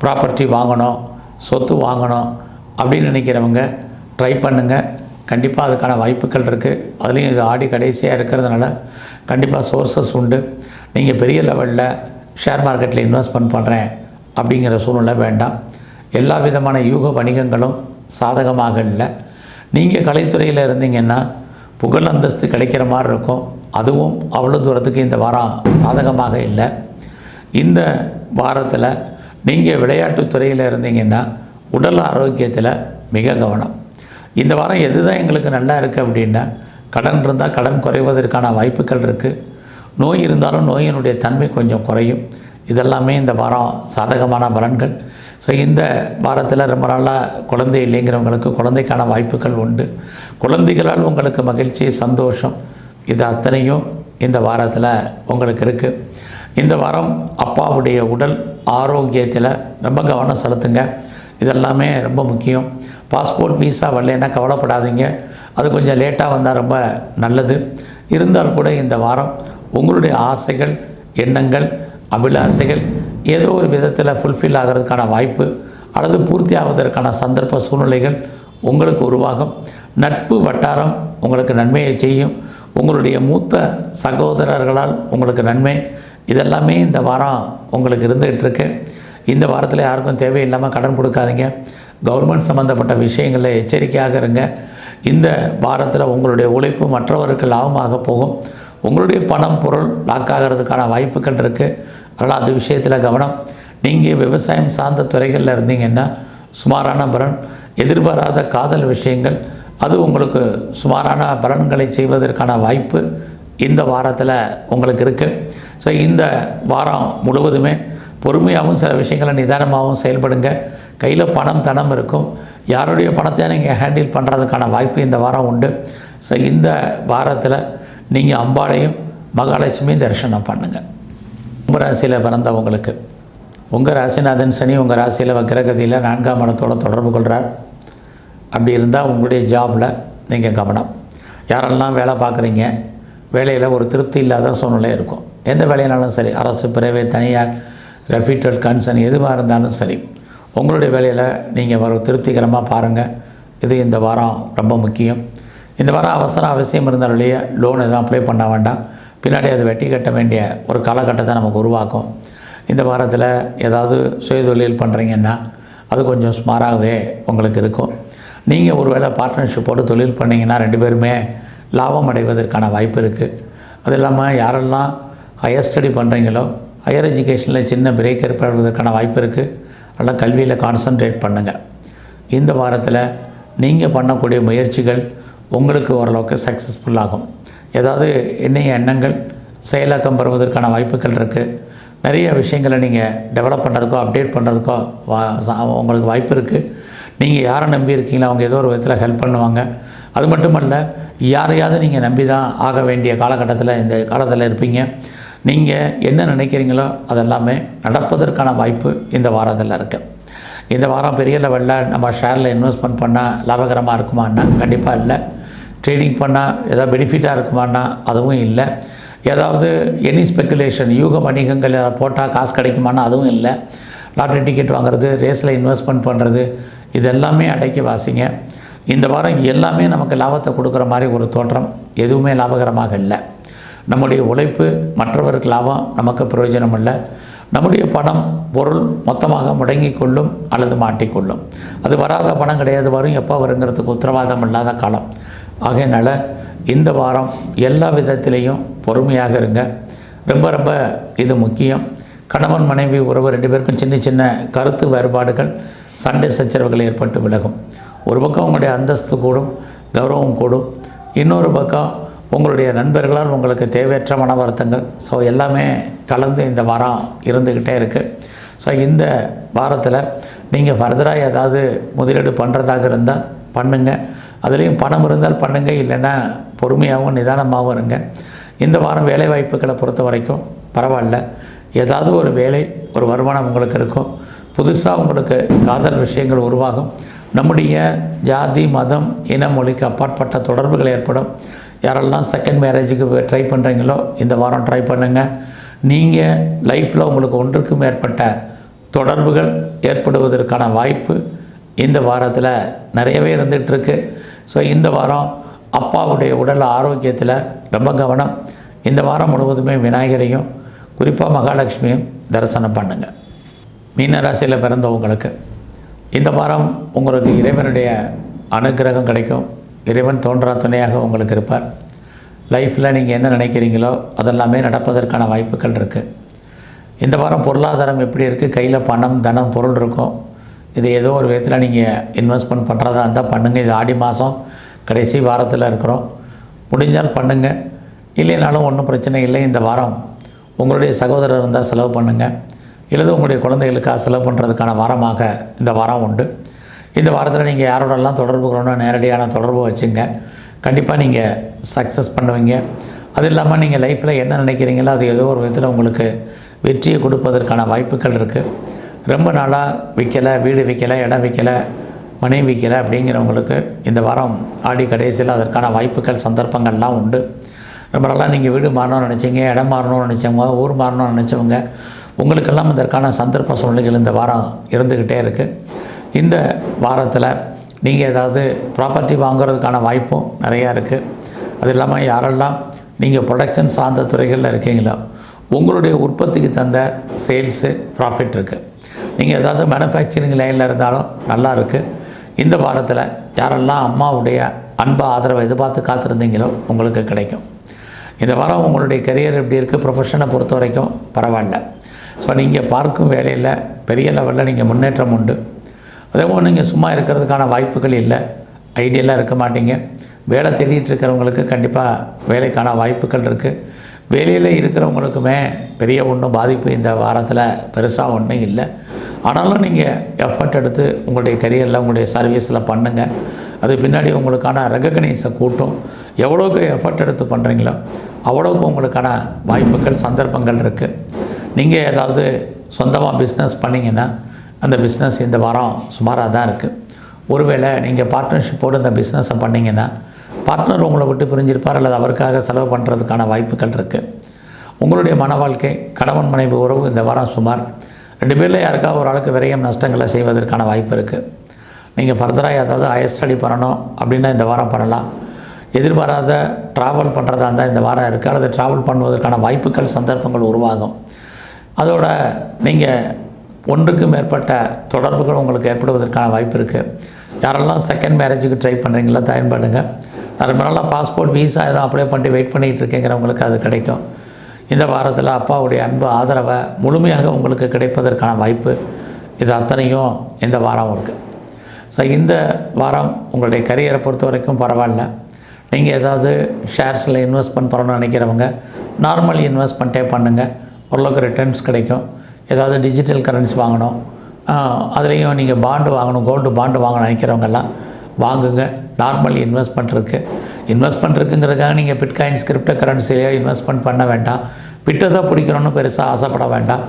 ப்ராப்பர்ட்டி வாங்கணும், சொத்து வாங்கணும் அப்படின்னு நினைக்கிறவங்க ட்ரை பண்ணுங்கள். கண்டிப்பாக அதுக்கான வாய்ப்புகள் இருக்குது. அதுலேயும் இது ஆடி கடைசியாக இருக்கிறதுனால கண்டிப்பாக சோர்ஸஸ் உண்டு. நீங்கள் பெரிய லெவலில் ஷேர் மார்க்கெட்டில் இன்வெஸ்ட்மெண்ட் பண்ணுறேன் அப்படிங்கிற சூழ்நிலை வேண்டாம். எல்லா விதமான யூக வணிகங்களும் சாதகமாக இல்லை. நீங்கள் கலைத்துறையில் இருந்தீங்கன்னா புகழ் அந்தஸ்து கிடைக்கிற மாதிரி இருக்கும். அதுவும் அவ்வளோ தூரத்துக்கு இந்த வாரம் சாதகமாக இல்லை. இந்த வாரத்தில் நீங்கள் விளையாட்டுத்துறையில் இருந்தீங்கன்னா உடல் ஆரோக்கியத்தில் மிக கவனம். இந்த வாரம் எது தான் எங்களுக்கு நல்லா இருக்குது அப்படின்னா, கடன் இருந்தால் கடன் குறைவதற்கான வாய்ப்புகள் இருக்குது. நோய் இருந்தாலும் நோயினுடைய தன்மை கொஞ்சம் குறையும். இதெல்லாமே இந்த வாரம் சாதகமான பலன்கள். ஸோ இந்த வாரத்தில் ரொம்ப நாளாக குழந்தை இல்லைங்கிறவங்களுக்கு குழந்தைக்கான வாய்ப்புகள் உண்டு. குழந்தைகளால் உங்களுக்கு மகிழ்ச்சி, சந்தோஷம், இது அத்தனையும் இந்த வாரத்தில் உங்களுக்கு இருக்குது. இந்த வாரம் அப்பாவுடைய உடல் ஆரோக்கியத்தில் ரொம்ப கவனம் செலுத்துங்க. இதெல்லாமே ரொம்ப முக்கியம். பாஸ்போர்ட், வீசா வரலைன்னா கவலைப்படாதீங்க. அது கொஞ்சம் லேட்டாக வந்தால் ரொம்ப நல்லது. இருந்தால் கூட இந்த வாரம் உங்களுடைய ஆசைகள், எண்ணங்கள், அபிலாசைகள் ஏதோ ஒரு விதத்தில் ஃபுல்ஃபில் ஆகிறதுக்கான வாய்ப்பு அல்லது பூர்த்தி ஆவதற்கான சந்தர்ப்ப சூழ்நிலைகள் உங்களுக்கு உருவாகும். நட்பு வட்டாரம் உங்களுக்கு நன்மையை செய்யும். உங்களுடைய மூத்த சகோதரர்களால் உங்களுக்கு நன்மை. இதெல்லாமே இந்த வாரம் உங்களுக்கு இருந்துகிட்டு இருக்கு. இந்த வாரத்தில் யாருக்கும் தேவையில்லாமல் கடன் கொடுக்காதீங்க. கவர்மெண்ட் சம்மந்தப்பட்ட விஷயங்களில் எச்சரிக்கையாக இருங்க. இந்த வாரத்தில் உங்களுடைய உழைப்பு மற்றவருக்கு லாபமாக போகும். உங்களுடைய பணம், பொருள் லாக் ஆகிறதுக்கான வாய்ப்புகள் இருக்குது. அதனால் அந்த விஷயத்தில் கவனம். நீங்கள் விவசாயம் சார்ந்த துறைகளில் இருந்தீங்கன்னா சுமாரான பலன். எதிர்பாராத காதல் விஷயங்கள், அது உங்களுக்கு சுமாரான பலன்களை செய்வதற்கான வாய்ப்பு இந்த வாரத்தில் உங்களுக்கு இருக்குது. ஸோ இந்த வாரம் முழுவதுமே பொறுமையாகவும் சில விஷயங்களை நிதானமாகவும் செயல்படுங்க. கையில் பணம், தனம் இருக்கும். யாருடைய பணத்தை நீங்கள் ஹேண்டில் பண்ணுறதுக்கான வாய்ப்பு இந்த வாரம் உண்டு. ஸோ இந்த வாரத்தில் நீங்கள் அம்பாளையும் மகாலட்சுமியும் தரிசனம் பண்ணுங்கள். கும்பராசியில் பிறந்தவங்களுக்கு உங்கள் ராசிநாதன் சனி உங்கள் ராசியில் வக்ரகதியில் 4ஆம் இடத்தோடு தொடர்பு கொள்கிறார். அப்படி இருந்தால் உங்களுடைய ஜாபில் நீங்கள் கவனம். யாரெல்லாம் வேலை பார்க்குறீங்க, வேலையில் ஒரு திருப்தி இல்லாத சூழ்நிலை இருக்கும். எந்த வேலையினாலும் சரி, அரசு, பிரைவேட், தனியார், ரெப்யூட்டட் கன்சர்ன் எதுவாக இருந்தாலும் சரி, உங்களுடைய வேலையில் நீங்கள் ஒரு திருப்திகரமாக பாருங்கள். இது இந்த வாரம் ரொம்ப முக்கியம். இந்த வாரம் அவசியம் இருந்தாலேயே லோன் எதுவும் அப்ளை பண்ண வேண்டாம். பின்னாடி அது வெட்டி கட்ட வேண்டிய ஒரு காலகட்டத்தை நமக்கு உருவாக்கும். இந்த வாரத்தில் ஏதாவது சுயதொழில் பண்ணுறீங்கன்னா அது கொஞ்சம் ஸ்மாராகவே உங்களுக்கு இருக்கும். நீங்கள் ஒரு வேளை பார்ட்னர்ஷிப்போடு தொழில் பண்ணிங்கன்னா 2 பேருமே லாபம் அடைவதற்கான வாய்ப்பு இருக்குது. அது இல்லாமல் யாரெல்லாம் ஹையர் ஸ்டடி பண்ணுறீங்களோ, ஹையர் எஜுகேஷனில் சின்ன பிரேக் ஏற்படுவதற்கான வாய்ப்பு இருக்குது. அதெல்லாம் கல்வியில் கான்சன்ட்ரேட் பண்ணுங்கள். இந்த வாரத்தில் நீங்கள் பண்ணக்கூடிய முயற்சிகள் உங்களுக்கு ஓரளவுக்கு சக்ஸஸ்ஃபுல்லாகும். ஏதாவது எண்ணங்கள் செயலாக்கம் பெறுவதற்கான வாய்ப்புகள் இருக்குது. நிறைய விஷயங்களை நீங்கள் டெவலப் பண்ணுறதுக்கோ அப்டேட் பண்ணுறதுக்கோ உங்களுக்கு வாய்ப்பு இருக்குது. நீங்கள் யாரை நம்பி இருக்கீங்களோ அவங்க ஏதோ ஒரு விதத்தில் ஹெல்ப் பண்ணுவாங்க. அது மட்டுமல்ல, யாரையாவது நீங்கள் நம்பி தான் ஆக வேண்டிய காலகட்டத்தில் இந்த காலத்தில் இருப்பீங்க. நீங்கள் என்ன நினைக்கிறீங்களோ அதெல்லாமே நடப்பதற்கான வாய்ப்பு இந்த வாரத்தில் இருக்குது. இந்த வாரம் பெரிய லெவலில் நம்ம ஷேரில் இன்வெஸ்ட்மெண்ட் பண்ணால் லாபகரமாக இருக்குமான்னா கண்டிப்பாக இல்லை. ட்ரேடிங் பண்ணால் ஏதாவது பெனிஃபிட்டாக இருக்குமான்னா அதுவும் இல்லை. ஏதாவது எனி ஸ்பெக்குலேஷன், யூக வணிகங்கள் போட்டால் காசு கிடைக்குமான்னா அதுவும் இல்லை. லாட்ரி டிக்கெட் வாங்குறது, ரேஸில் இன்வெஸ்ட்மெண்ட் பண்ணுறது, இது எல்லாமே அடக்கி வாசிங்க. இந்த வாரம் எல்லாமே நமக்கு லாபத்தை கொடுக்குற மாதிரி ஒரு தோற்றம், எதுவுமே லாபகரமாக இல்லை. நம்முடைய உழைப்பு மற்றவருக்கு லாபம், நமக்கு பிரயோஜனம் இல்லை. நம்முடைய பணம், பொருள் மொத்தமாக முடங்கி கொள்ளும் அல்லது மாட்டிக்கொள்ளும். அது வராத பணம் கிடையாது, வரும், எப்போ வருங்கிறதுக்கு உத்தரவாதம் இல்லாத காலம். ஆகையினால் இந்த வாரம் எல்லா விதத்திலையும் பொறுமையாக இருங்க. ரொம்ப ரொம்ப இது முக்கியம். கணவன் மனைவி உறவு 2 பேருக்கும் சின்ன சின்ன கருத்து வேறுபாடுகள், சண்டை சச்சரவுகள் ஏற்பட்டு விலகும். ஒரு பக்கம் உங்களுடைய அந்தஸ்து கூடும், கௌரவம் கூடும். இன்னொரு பக்கம் உங்களுடைய நண்பர்களால் உங்களுக்கு தேவையற்ற மன வருத்தங்கள். ஸோ எல்லாமே கலந்து இந்த வாரம் இருந்துக்கிட்டே இருக்குது. ஸோ இந்த வாரத்தில் நீங்கள் ஃபர்தராக ஏதாவது முதலீடு பண்ணுறதாக இருந்தால் பண்ணுங்கள். அதுலேயும் பணம் இருந்தால் பண்ணுங்கள், இல்லைன்னா பொறுமையாகவும் நிதானமாகவும் இருங்க. இந்த வாரம் வேலை வாய்ப்புகளை பொறுத்த வரைக்கும் பரவாயில்ல. ஏதாவது ஒரு வேலை, ஒரு வருமானம் உங்களுக்கு இருக்கும். புதுசாக உங்களுக்கு காதல் விஷயங்கள் உருவாகும். நம்முடைய ஜாதி, மதம், இன, மொழிக்கு அப்பாற்பட்ட தொடர்புகள் ஏற்படும். யாரெல்லாம் செகண்ட் மேரேஜுக்கு ட்ரை பண்ணுறீங்களோ இந்த வாரம் ட்ரை பண்ணுங்கள். நீங்கள் லைஃப்பில் உங்களுக்கு ஒன்றுக்கு மேற்பட்ட தொடர்புகள் ஏற்படுவதற்கான வாய்ப்பு இந்த வாரத்தில் நிறையவே இருந்துகிட்ருக்கு. ஸோ இந்த வாரம் அப்பாவுடைய உடல் ஆரோக்கியத்தில் ரொம்ப கவனம். இந்த வாரம் முழுவதுமே விநாயகரையும் குறிப்பாக மகாலட்சுமியும் தரிசனம் பண்ணுங்கள். மீன ராசியில் பிறந்தவங்களுக்கு இந்த வாரம் உங்களுக்கு இறைவனுடைய அனுக்கிரகம் கிடைக்கும். இறைவன் தோன்றா துணையாக உங்களுக்கு இருப்பார். லைஃப்பில் நீங்கள் என்ன நினைக்கிறீங்களோ அதெல்லாமே நடப்பதற்கான வாய்ப்புகள் இருக்குது. இந்த வாரம் பொருளாதாரம் எப்படி இருக்குது? கையில் பணம், தனம், பொருள் இருக்கும். இது ஏதோ ஒரு விதத்தில் நீங்கள் இன்வெஸ்ட்மெண்ட் பண்ணுறதா இருந்தால் பண்ணுங்கள். இது ஆடி மாதம் கடைசி வாரத்தில் இருக்கிறோம். முடிஞ்சால் பண்ணுங்கள், இல்லைனாலும் ஒன்றும் பிரச்சனை இல்லை. இந்த வாரம் உங்களுடைய சகோதரர் இருந்தால் செலவு பண்ணுங்கள், இல்லது உங்களுடைய குழந்தைகளுக்காக செலவு பண்ணுறதுக்கான வாரமாக இந்த வாரம் உண்டு. இந்த வாரத்தில் நீங்கள் யாரோடெல்லாம் தொடர்பு கொள்ளணும், நேரடியான தொடர்பு வச்சுங்க. கண்டிப்பாக நீங்கள் சக்ஸஸ் பண்ணுவீங்க. அது இல்லாமல் நீங்கள் லைஃப்பில் என்ன நினைக்கிறீங்களோ அது ஏதோ ஒரு விதத்தில் உங்களுக்கு வெற்றியை கொடுப்பதற்கான வாய்ப்புகள் இருக்குது. ரொம்ப நாளாக விற்கலை, வீடு விற்கலை, இடம் விற்கலை, மனைவி விற்கலை அப்படிங்கிறவங்களுக்கு இந்த வாரம் ஆடி கடைசியில் அதற்கான வாய்ப்புகள், சந்தர்ப்பங்கள்லாம் உண்டு. ரொம்ப நாளாக நீங்கள் வீடு மாறணும்னு நினச்சிங்க, இடம் மாறணும்னு நினச்சவங்க, ஊர் மாறணும்னு நினச்சவங்க, உங்களுக்கெல்லாம் இதற்கான சந்தர்ப்ப சூழ்நிலைகள் இந்த வாரம் இருந்துக்கிட்டே இருக்குது. இந்த வாரத்தில் நீங்கள் ஏதாவது ப்ராப்பர்ட்டி வாங்குறதுக்கான வாய்ப்பும் நிறையா இருக்குது. அது இல்லாமல் யாரெல்லாம் நீங்கள் ப்ரொடக்ஷன் சார்ந்த துறைகளில் இருக்கீங்களோ உங்களுடைய உற்பத்திக்கு தந்த சேல்ஸு, ப்ராஃபிட் இருக்குது. நீங்கள் ஏதாவது மேனுஃபேக்சரிங் லைனில் இருந்தாலும் நல்லா இருக்குது. இந்த வாரத்தில் யாரெல்லாம் அம்மாவுடைய அன்பு, ஆதரவை எதிர்பார்த்து காத்திருந்தீங்களோ உங்களுக்கு கிடைக்கும். இந்த வாரம் உங்களுடைய கெரியர் எப்படி இருக்குது? ப்ரொஃபஷனை பொறுத்த வரைக்கும் பரவாயில்ல. ஸோ நீங்கள் பார்க்கும் வேலையில் பெரிய லெவலில் நீங்கள் முன்னேற்றம் உண்டு. அதேபோல் நீங்கள் சும்மா இருக்கிறதுக்கான வாய்ப்புகள் இல்லை, ஐடியெல்லாம் இருக்க மாட்டீங்க. வேலை தேடிட்டு இருக்கிறவங்களுக்கு கண்டிப்பாக வேலைக்கான வாய்ப்புகள் இருக்குது. வேலையில் இருக்கிறவங்களுக்குமே பெரிய ஒன்றும் பாதிப்பு இந்த வாரத்தில் பெருசாக ஒன்றும் இல்லை. ஆனாலும் நீங்கள் எஃபர்ட் எடுத்து உங்களுடைய கரியரில், உங்களுடைய சர்வீஸில் பண்ணுங்கள். அது பின்னாடி உங்களுக்கான ரெகக்னைஸை கூட்டும். எவ்வளோக்கு எஃபர்ட் எடுத்து பண்ணுறீங்களோ அவ்வளோக்கு உங்களுக்கான வாய்ப்புகள், சந்தர்ப்பங்கள் இருக்குது. நீங்கள் ஏதாவது சொந்தமாக பிஸ்னஸ் பண்ணிங்கன்னா அந்த பிஸ்னஸ் இந்த வாரம் சுமாராக தான் இருக்குது. ஒருவேளை நீங்கள் பார்ட்னர்ஷிப்போடு இந்த பிஸ்னஸை பண்ணிங்கன்னா பார்ட்னர் உங்களை விட்டு பிரிஞ்சிருப்பார் அல்லது அவருக்காக செலவு பண்ணுறதுக்கான வாய்ப்புகள் இருக்குது. உங்களுடைய மன வாழ்க்கை, கணவன் மனைவி உறவு இந்த வாரம் சுமார் 2 பேரில் யாருக்காவது ஒரு ஆளுக்கு விரயம் நஷ்டங்களை செய்வதற்கான வாய்ப்பு இருக்குது. நீங்கள் ஃபர்தராக ஏதாவது ஹையர் ஸ்டடி பண்ணணும் அப்படின்னா இந்த வாரம் பண்ணலாம். எதிர்பாராத ட்ராவல் பண்ணுறதா இருந்தால் இந்த வாரம் இருக்குது, அல்லது ட்ராவல் பண்ணுவதற்கான வாய்ப்புகள் சந்தர்ப்பங்கள் உருவாகும். அதோட நீங்கள் ஒன்றுக்கு மேற்பட்ட தொடர்புகள் உங்களுக்கு ஏற்படுவதற்கான வாய்ப்பு இருக்குது. யாரெல்லாம் செகண்ட் மேரேஜுக்கு ட்ரை பண்ணுறீங்களோ பயன்படுங்க. ரொம்ப நாளாக பாஸ்போர்ட் வீசா எதுவும் அப்ளை பண்ணிட்டு வெயிட் பண்ணிகிட்டு இருக்கேங்கிறவங்களுக்கு அது கிடைக்கும். இந்த வாரத்தில் அப்பாவுடைய அன்பு ஆதரவை முழுமையாக உங்களுக்கு கிடைப்பதற்கான வாய்ப்பு இது அத்தனையும் இந்த வாரம் இருக்குது. ஸோ இந்த வாரம் உங்களுடைய கரியரை பொறுத்த வரைக்கும் பரவாயில்ல. நீங்கள் ஏதாவது ஷேர்ஸில் இன்வெஸ்ட்மெண்ட் பண்ணணும்னு நினைக்கிறவங்க நார்மல் இன்வெஸ்ட்மெண்ட்டே பண்ணுங்கள், ஓரளவுக்கு ரிட்டர்ன்ஸ் கிடைக்கும். ஏதாவது டிஜிட்டல் கரன்சி வாங்கணும், அதுலேயும் நீங்கள் பாண்டு வாங்கணும், கோல்டு பாண்டு வாங்கணும் நினைக்கிறவங்கெல்லாம் வாங்குங்க. நார்மல் இன்வெஸ்ட்மெண்ட் இருக்குது. இன்வெஸ்ட்மெண்ட் இருக்குங்கிறதுக்காக நீங்கள் பிட்காயின்ஸ் கிரிப்டோ கரன்சிலேயோ இன்வெஸ்ட்மெண்ட் பண்ண வேண்டாம். பிட்டை தான் பிடிக்கணும்னு பெருசாக ஆசைப்பட வேண்டாம்.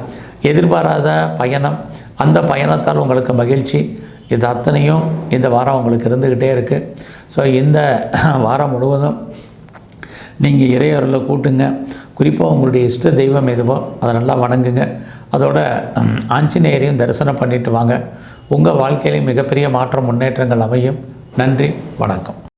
எதிர்பாராத பயணம், அந்த பயணத்தால் உங்களுக்கு மகிழ்ச்சி, இது அத்தனையும் இந்த வாரம் உங்களுக்கு இருந்துக்கிட்டே இருக்குது. ஸோ இந்த வாரம் முழுவதும் நீங்கள் இறையருளை கூட்டுங்க. குறிப்பாக உங்களுடைய இஷ்ட தெய்வம் எதுவோ அதை நல்லா வணங்குங்க. அதோட ஆஞ்சநேயரையும் தரிசனம் பண்ணிட்டு வாங்க. உங்கள் வாழ்க்கையிலையும் மிகப்பெரிய மாற்றம், முன்னேற்றங்கள் அமையும். நன்றி, வணக்கம்.